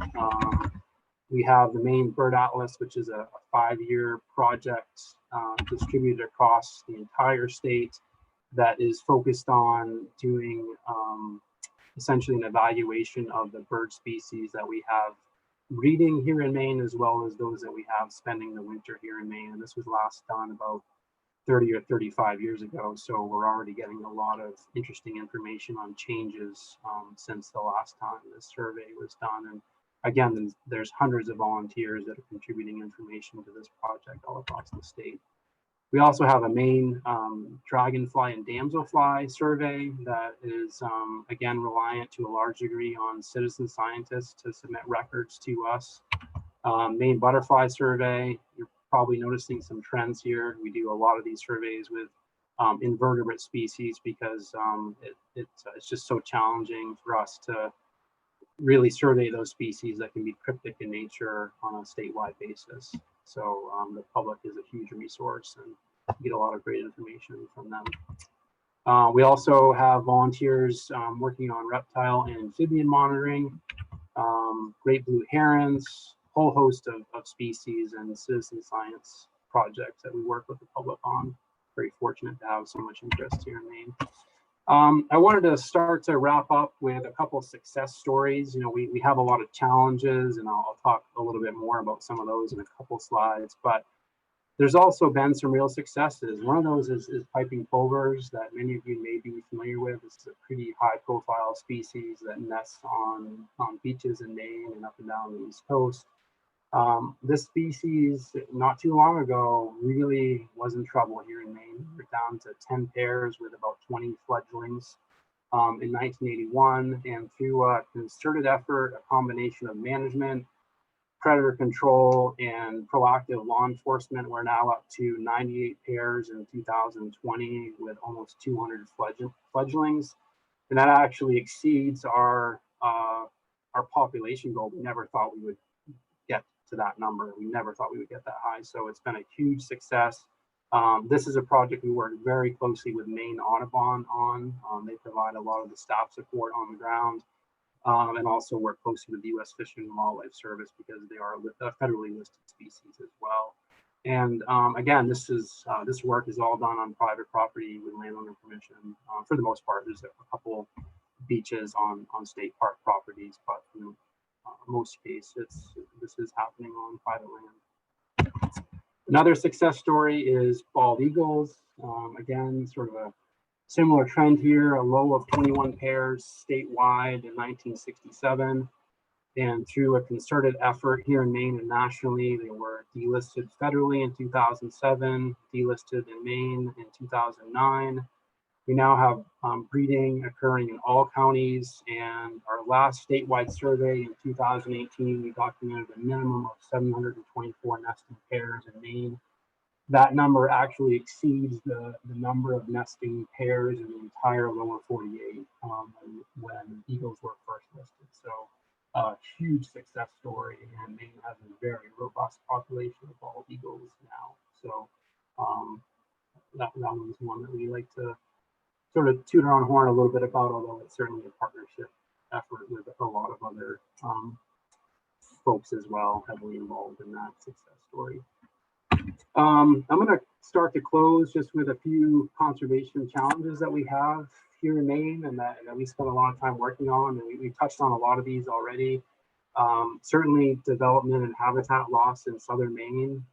We have the Maine Bird Atlas, which is a 5-year project distributed across the entire state that is focused on doing essentially an evaluation of the bird species that we have breeding here in Maine, as well as those that we have spending the winter here in Maine. And this was last done about 30 or 35 years ago. So we're already getting a lot of interesting information on changes since the last time this survey was done. And again, there's hundreds of volunteers that are contributing information to this project all across the state. We also have a Maine dragonfly and damselfly survey that is, again, reliant to a large degree on citizen scientists to submit records to us. Maine butterfly survey, you're probably noticing some trends here. We do a lot of these surveys with invertebrate species because it's just so challenging for us to really survey those species that can be cryptic in nature on a statewide basis. So the public is a huge resource and get a lot of great information from them. We also have volunteers working on reptile and amphibian monitoring, great blue herons, whole host of species and citizen science projects that we work with the public on. Very fortunate to have so much interest here in Maine. I wanted to start to wrap up with a couple of success stories. You know, we have a lot of challenges, and I'll talk a little bit more about some of those in a couple slides, but there's also been some real successes. One of those is piping plovers that many of you may be familiar with. This is a pretty high profile species that nests on beaches in Maine and up and down the East Coast. This species, not too long ago, really was in trouble here in Maine. We're down to 10 pairs with about 20 fledglings in 1981. And through a concerted effort, a combination of management, predator control, and proactive law enforcement, we're now up to 98 pairs in 2020 with almost 200 fledglings. And that actually exceeds our population goal. We never thought we would get to that number. We never thought we would get that high. So it's been a huge success. This is a project we work very closely with Maine Audubon on. They provide a lot of the staff support on the ground, and also work closely with the U.S. Fish and Wildlife Service because they are a federally listed species as well. And again, this work is all done on private property with landowner permission. For the most part, there's a couple beaches on state park properties, but most cases, this is happening on private land. Another success story is bald eagles. Again, sort of a similar trend here, a low of 21 pairs statewide in 1967. And through a concerted effort here in Maine and nationally, they were delisted federally in 2007, delisted in Maine in 2009. We now have breeding occurring in all counties, and our last statewide survey in 2018, we documented a minimum of 724 nesting pairs in Maine. That number actually exceeds the number of nesting pairs in the entire lower 48 when eagles were first listed. So a huge success story, and Maine has a very robust population of bald eagles now. So that one's one that we like to sort of toot our own horn a little bit about, although it's certainly a partnership effort with a lot of other folks as well, heavily involved in that success story. I'm going to start to close just with a few conservation challenges that we have here in Maine and that we spend a lot of time working on. And we touched on a lot of these already. Certainly development and habitat loss in southern Maine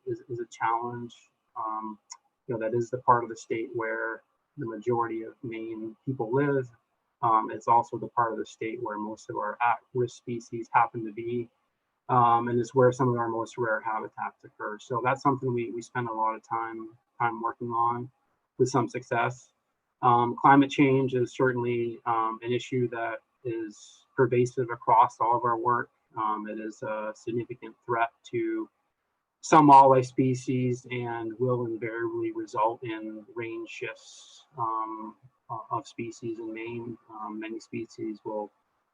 is a challenge. That is the part of the state where the majority of Maine people live. It's also the part of the state where most of our at-risk species happen to be. And it's where some of our most rare habitats occur. So that's something we spend a lot of time working on with some success. Climate change is certainly an issue that is pervasive across all of our work. It is a significant threat to some wildlife species and will invariably result in range shifts of species in Maine. Many species will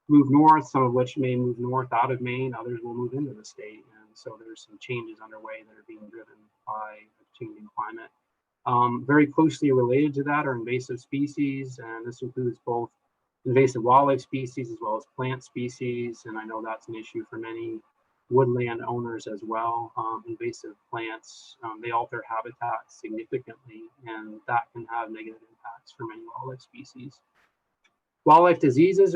move north, some of which may move north out of Maine, others will move into the state. And so there's some changes underway that are being driven by a changing climate. Very closely related to that are invasive species, and this includes both invasive wildlife species as well as plant species. And I know that's an issue for many woodland owners as well. Invasive plants, they alter habitat significantly, and that can have negative impacts for many wildlife species. Wildlife diseases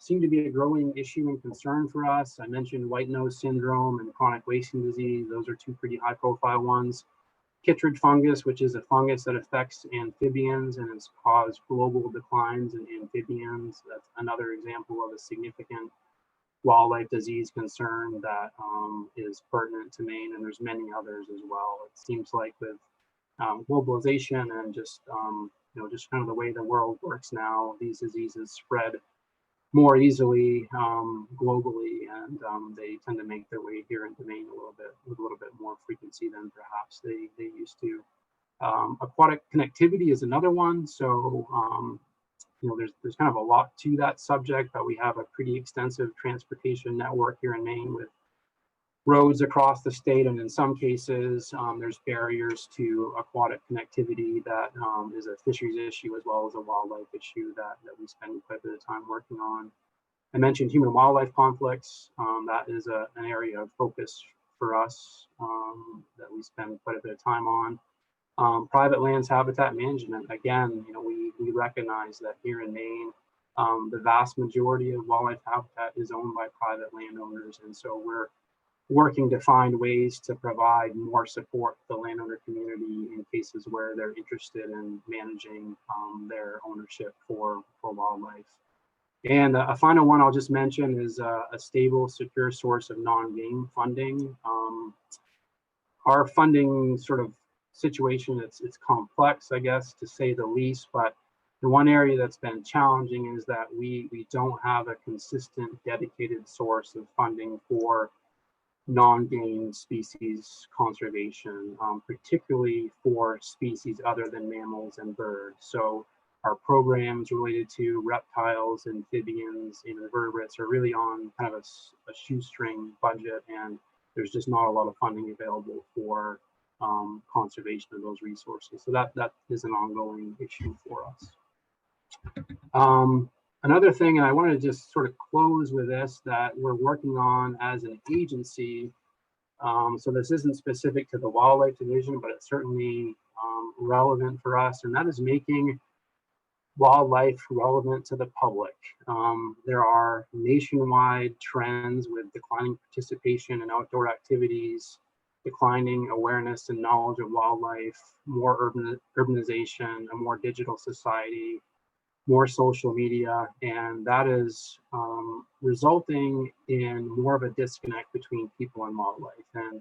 seem to be a growing issue and concern for us. I mentioned white nose syndrome and chronic wasting disease. Those are two pretty high profile ones. Chytrid fungus, which is a fungus that affects amphibians and has caused global declines in amphibians. That's another example of a significant wildlife disease concern that is pertinent to Maine, and there's many others as well. It seems like with globalization and just just kind of the way the world works now, these diseases spread more easily globally, and they tend to make their way here into Maine with a little bit more frequency than perhaps they used to. Aquatic connectivity is another one. So there's kind of a lot to that subject, but we have a pretty extensive transportation network here in Maine with roads across the state, and in some cases there's barriers to aquatic connectivity that is a fisheries issue as well as a wildlife issue that we spend quite a bit of time working on. I mentioned human wildlife conflicts. That is an area of focus for us that we spend quite a bit of time on. Private lands habitat management. Again, we recognize that here in Maine, the vast majority of wildlife habitat is owned by private landowners, and so we're working to find ways to provide more support to the landowner community in cases where they're interested in managing their ownership for wildlife. And a final one I'll just mention is a stable, secure source of non-game funding. Our funding sort of situation, it's complex, I guess, to say the least, but the one area that's been challenging is that we don't have a consistent, dedicated source of funding for non-game species conservation, particularly for species other than mammals and birds. So our programs related to reptiles, amphibians, and invertebrates are really on kind of a shoestring budget, and there's just not a lot of funding available for conservation of those resources. So that is an ongoing issue for us. Another thing, and I want to just sort of close with this, that we're working on as an agency. So this isn't specific to the wildlife division, but it's certainly relevant for us, and that is making wildlife relevant to the public. There are nationwide trends with declining participation in outdoor activities, declining awareness and knowledge of wildlife, more urbanization, a more digital society, more social media, and that is resulting in more of a disconnect between people and wildlife. And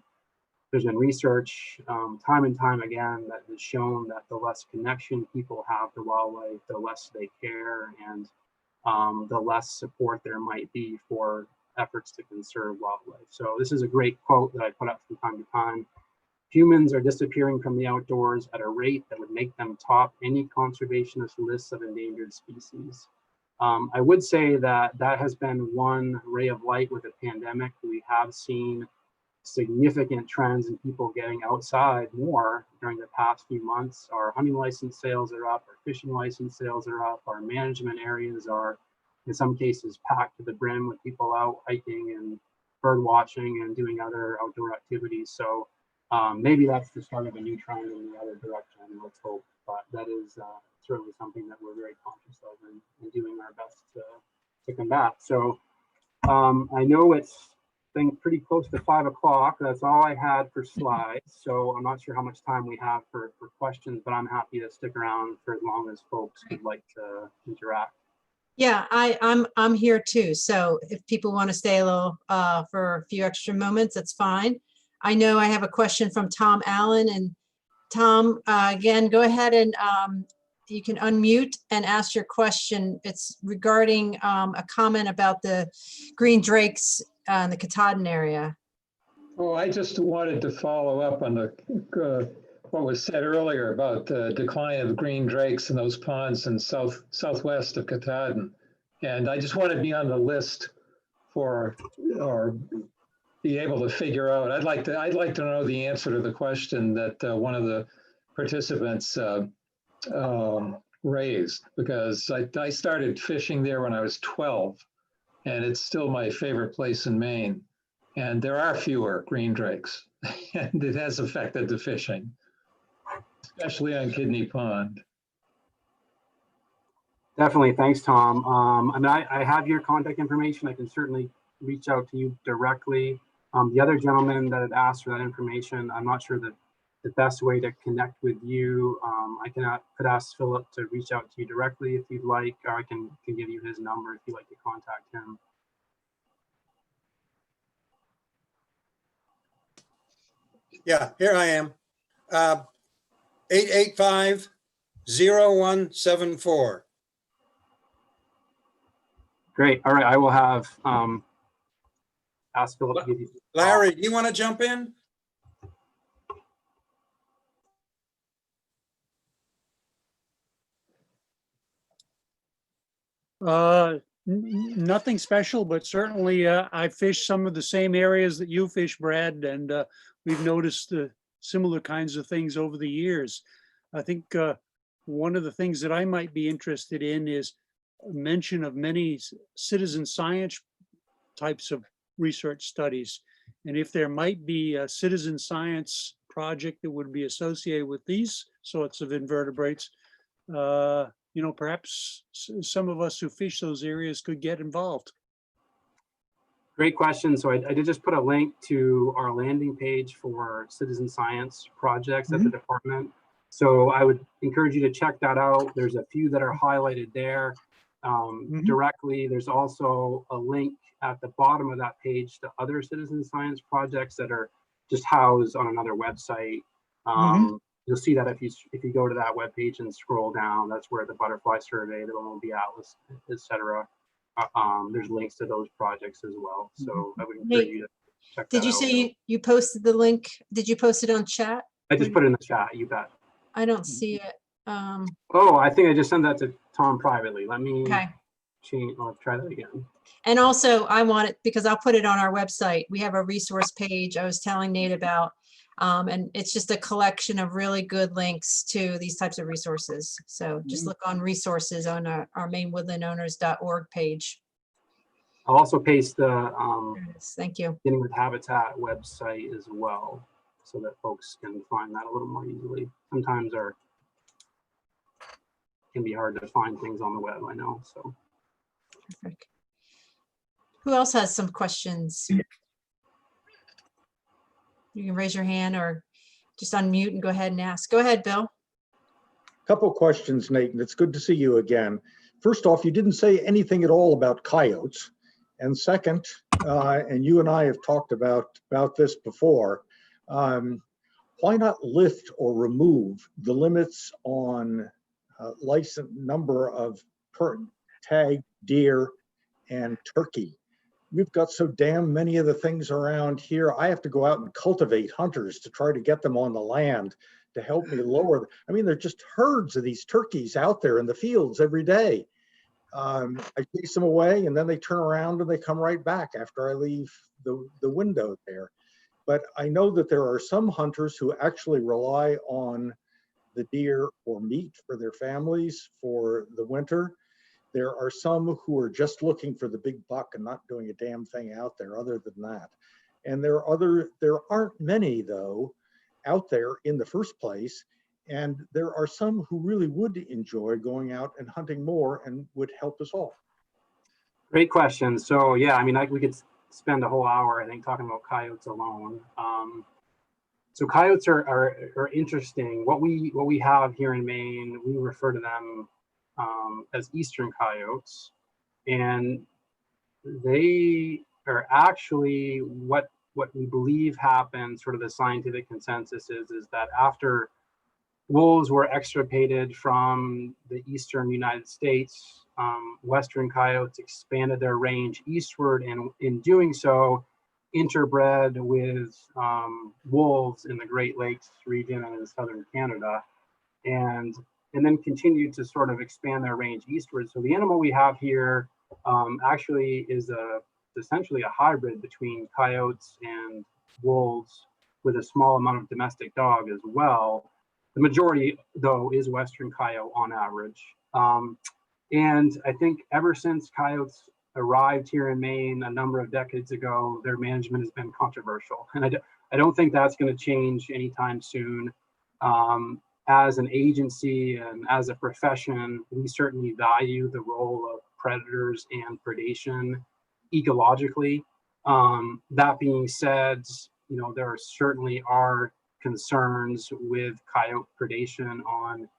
there's been research time and time again that has shown that the less connection people have to wildlife, the less they care, and the less support there might be for efforts to conserve wildlife. So this is a great quote that I put up from time to time. Humans are disappearing from the outdoors at a rate that would make them top any conservationist lists of endangered species. I would say that has been one ray of light with the pandemic. We have seen significant trends in people getting outside more during the past few months. Our hunting license sales are up, our fishing license sales are up, our management areas are in some cases packed to the brim with people out hiking and bird watching and doing other outdoor activities. So maybe that's the start of a new trend in the other direction. Let's hope. But that is certainly something that we're very conscious of and doing our best to combat. So I know it's been pretty close to 5 o'clock. That's all I had for slides. So I'm not sure how much time we have for questions, but I'm happy to stick around for as long as folks would like to interact. Yeah, I'm here too. So if people want to stay a little for a few extra moments, that's fine. I know I have a question from Tom Allen, and Tom, again, go ahead and you can unmute and ask your question. It's regarding a comment about the green drakes in the Katahdin area. Oh, I just wanted to follow up on the what was said earlier about the decline of green drakes in those ponds in southwest of Katahdin. And I just wanted to be on the list for, or be able to figure out. I'd like to know the answer to the question that one of the participants raised, because I started fishing there when I was 12, and it's still my favorite place in Maine. And there are fewer green drakes, and it has affected the fishing, especially on Kidney Pond. Definitely. Thanks, Tom. I mean, I have your contact information. I can certainly reach out to you directly. The other gentleman that had asked for that information, I'm not sure that the best way to connect with you. I could ask Philip to reach out to you directly if you'd like, or I can give you his number if you'd like to contact him. Yeah, here I am. 885-0174. Great. All right. I will have ask Philip to give you. Larry, do you want to jump in? Nothing special, but certainly I fish some of the same areas that you fish, Brad, and we've noticed similar kinds of things over the years. I think one of the things that I might be interested in is a mention of many citizen science types of research studies. And if there might be a citizen science project that would be associated with these sorts of invertebrates, you know, perhaps some of us who fish those areas could get involved. Great question. So I did just put a link to our landing page for citizen science projects at the department. So I would encourage you to check that out. There's a few that are highlighted there directly. There's also a link at the bottom of that page to other citizen science projects that are just housed on another website. You'll see that if you go to that webpage and scroll down, that's where the butterfly survey, the Olympic Atlas, etc. There's links to those projects as well. So I would encourage you to check that out. Did you say you posted the link? Did you post it on chat? I just put it in the chat, you bet. I don't see it. Oh, I think I just sent that to Tom privately. Let me Okay. change, I'll try that again. And also I want it because I'll put it on our website. We have a resource page I was telling Nate about. And it's just a collection of really good links to these types of resources. So just look on resources on our mainwoodlandowners.org page. I'll also paste the There it is. Thank you. Beginning with Habitat website as well, so that folks can find that a little more easily. Sometimes it can be hard to find things on the web, I know. So Perfect. Who else has some questions? You can raise your hand or just unmute and go ahead and ask. Go ahead, Bill. Couple questions, Nate, and it's good to see you again. First off, you didn't say anything at all about coyotes. And second, and you and I have talked about this before, why not lift or remove the limits on license number of tag deer and turkey? We've got so damn many of the things around here. I have to go out and cultivate hunters to try to get them on the land to help me lower. I mean, they're just herds of these turkeys out there in the fields every day. I chase them away and then they turn around and they come right back after I leave the window there. But I know that there are some hunters who actually rely on the deer for meat for their families for the winter. There are some who are just looking for the big buck and not doing a damn thing out there other than that. And there aren't many though out there in the first place. And there are some who really would enjoy going out and hunting more and would help us all. Great question. So yeah, I mean, we could spend a whole hour, I think, talking about coyotes alone. So coyotes are interesting. What we have here in Maine, we refer to them as eastern coyotes, and they are actually what we believe happened. Sort of the scientific consensus is that after wolves were extirpated from the eastern United States, western coyotes expanded their range eastward, and in doing so, interbred with wolves in the Great Lakes region and in southern Canada, and then continued to sort of expand their range eastward. So the animal we have here actually is essentially a hybrid between coyotes and wolves, with a small amount of domestic dog as well. The majority, though, is western coyote on average. And I think ever since coyotes arrived here in Maine a number of decades ago, their management has been controversial. And I don't think that's going to change anytime soon. As an agency and as a profession, we certainly value the role of predators and predation ecologically. That being said, you know, there certainly are concerns with coyote predation on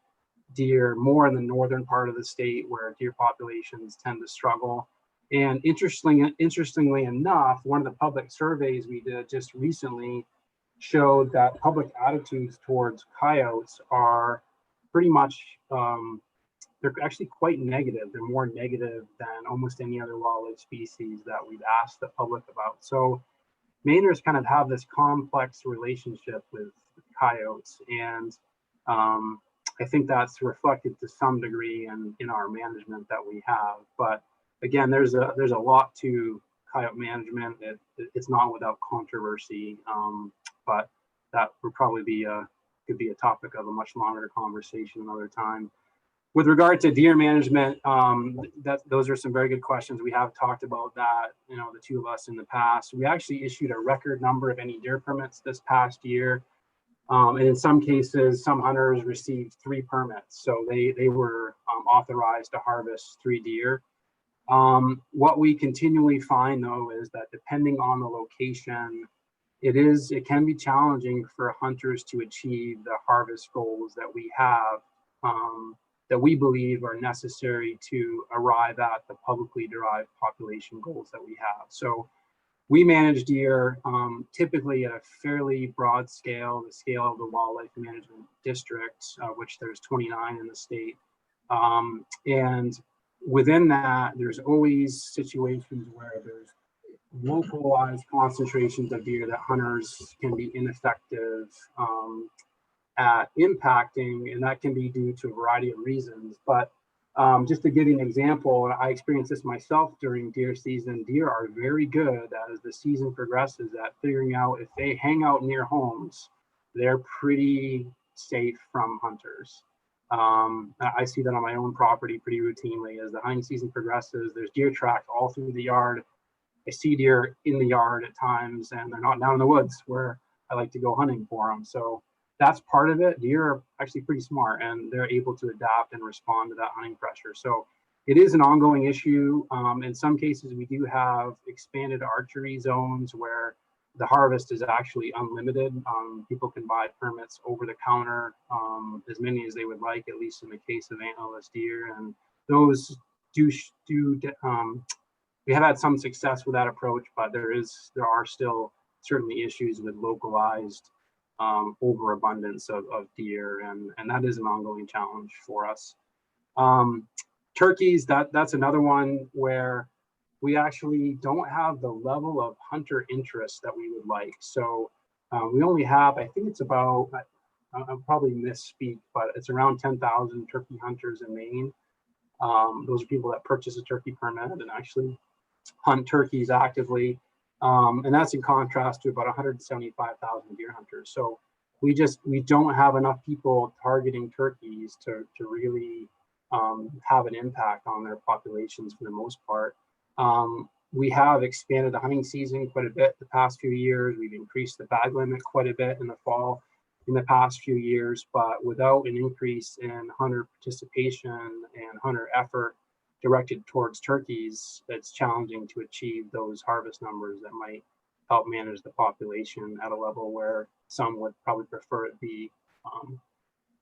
deer, more in the northern part of the state where deer populations tend to struggle. And interestingly enough, one of the public surveys we did just recently showed that public attitudes towards coyotes are pretty much, they're actually quite negative. They're more negative than almost any other wildlife species that we've asked the public about. So Mainers kind of have this complex relationship with coyotes, and I think that's reflected to some degree in our management that we have. But again, there's a lot to coyote management. It's not without controversy, but that would probably could be a topic of a much longer conversation another time. With regard to deer management, those are some very good questions. We have talked about that, you know, the two of us in the past. We actually issued a record number of any deer permits this past year. And in some cases, some hunters received 3 permits. So they were authorized to harvest 3 deer. What we continually find, though, is that depending on the location, it can be challenging for hunters to achieve the harvest goals that we have, that we believe are necessary to arrive at the publicly derived population goals that we have. So we manage deer typically at a fairly broad scale, the scale of the Wildlife Management District, which there's 29 in the state. And within that, there's always situations where there's localized concentrations of deer that hunters can be ineffective at impacting, and that can be due to a variety of reasons. But just to give you an example, I experienced this myself during deer season. Deer are very good as the season progresses at figuring out if they hang out near homes, they're pretty safe from hunters. I see that on my own property pretty routinely. As the hunting season progresses, there's deer tracks all through the yard. I see deer in the yard at times, and they're not down in the woods where I like to go hunting for them. So that's part of it. Deer are actually pretty smart, and they're able to adapt and respond to that hunting pressure. So it is an ongoing issue. In some cases, we do have expanded archery zones where the harvest is actually unlimited. People can buy permits over the counter, as many as they would like, at least in the case of antlerless deer. And those we have had some success with that approach, but there are still certainly issues with localized overabundance of deer, and that is an ongoing challenge for us. Turkeys, that's another one where we actually don't have the level of hunter interest that we would like. So we only have, I think it's about, I'll probably misspeak, but it's around 10,000 turkey hunters in Maine. Those are people that purchase a turkey permit and actually hunt turkeys actively. And that's in contrast to about 175,000 deer hunters. So we don't have enough people targeting turkeys to really have an impact on their populations for the most part. We have expanded the hunting season quite a bit the past few years. We've increased the bag limit quite a bit in the fall. in the past few years, but without an increase in hunter participation and hunter effort directed towards turkeys, it's challenging to achieve those harvest numbers that might help manage the population at a level where some would probably prefer it be.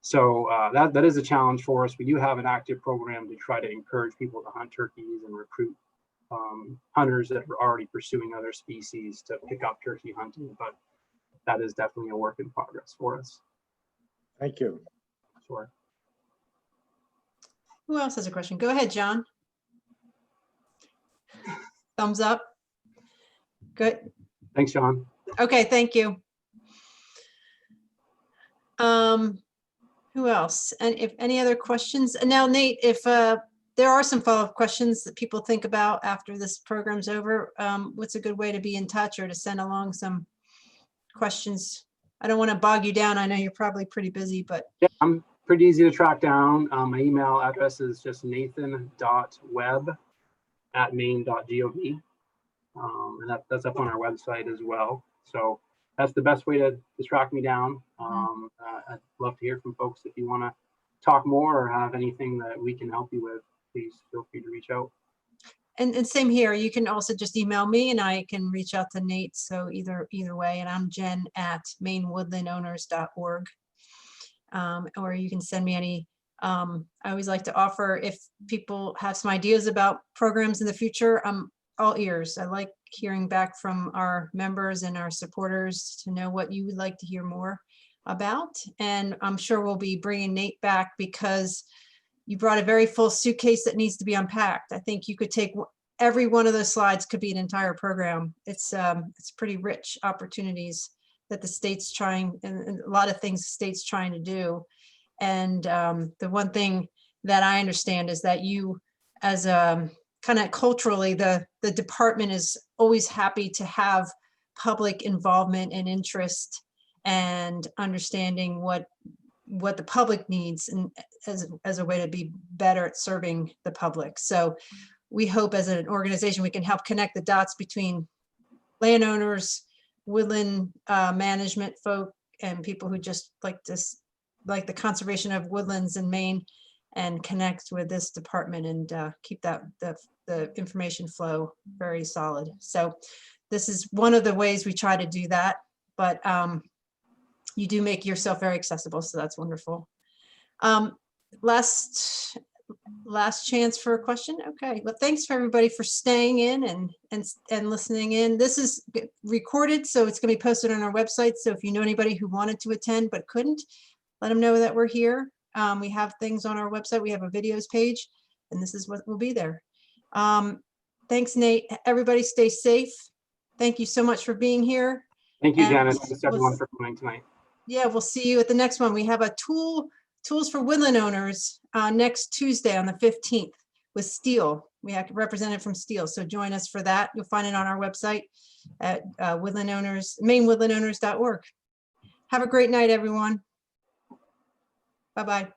So that is a challenge for us. We do have an active program to try to encourage people to hunt turkeys and recruit hunters that are already pursuing other species to pick up turkey hunting, but that is definitely a work in progress for us. Thank you. Sure. Who else has a question? Go ahead, John. Thumbs up. Good. Thanks, John. Okay, thank you. Who else? And if any other questions? And now, Nate, if there are some follow-up questions that people think about after this program's over, what's a good way to be in touch or to send along some questions? I don't want to bog you down. I know you're probably pretty busy, but Yeah, I'm pretty easy to track down. My email address is just nathan.webb@maine.gov. And that's up on our website as well. So that's the best way to track me down. I'd love to hear from folks. If you want to talk more or have anything that we can help you with, please feel free to reach out. and same here. You can also just email me and I can reach out to Nate. So either way, and I'm jen@mainewoodlandowners.org. Or you can send me any. I always like to offer, if people have some ideas about programs in the future, I'm all ears. I like hearing back from our members and our supporters to know what you would like to hear more about. And I'm sure we'll be bringing Nate back because you brought a very full suitcase that needs to be unpacked. I think you could take every one of those slides could be an entire program. It's pretty rich opportunities that the state's trying, and a lot of things the state's trying to do. And the one thing that I understand is that you, as a kind of culturally, the department is always happy to have public involvement and interest and understanding what the public needs, and as a way to be better at serving the public. So we hope as an organization we can help connect the dots between landowners, woodland management folk, and people who just like the conservation of woodlands in Maine, and connect with this department and keep the information flow very solid. So this is one of the ways we try to do that, but you do make yourself very accessible, so that's wonderful. Last chance for a question. Okay, well, thanks for everybody for staying in and listening in. This is recorded, so it's going to be posted on our website. So if you know anybody who wanted to attend but couldn't, let them know that we're here. We have things on our website. We have a videos page, and this is what will be there. Thanks, Nate. Everybody stay safe. Thank you so much for being here. Thank you, And Janice. Thanks everyone for coming tonight. Yeah, we'll see you at the next one. We have a tools for woodland owners next Tuesday on the 15th with Steel. We have a representative from Steel, so join us for that. You'll find it on our website at mainewoodlandowners.org. Have a great night, everyone. Bye-bye.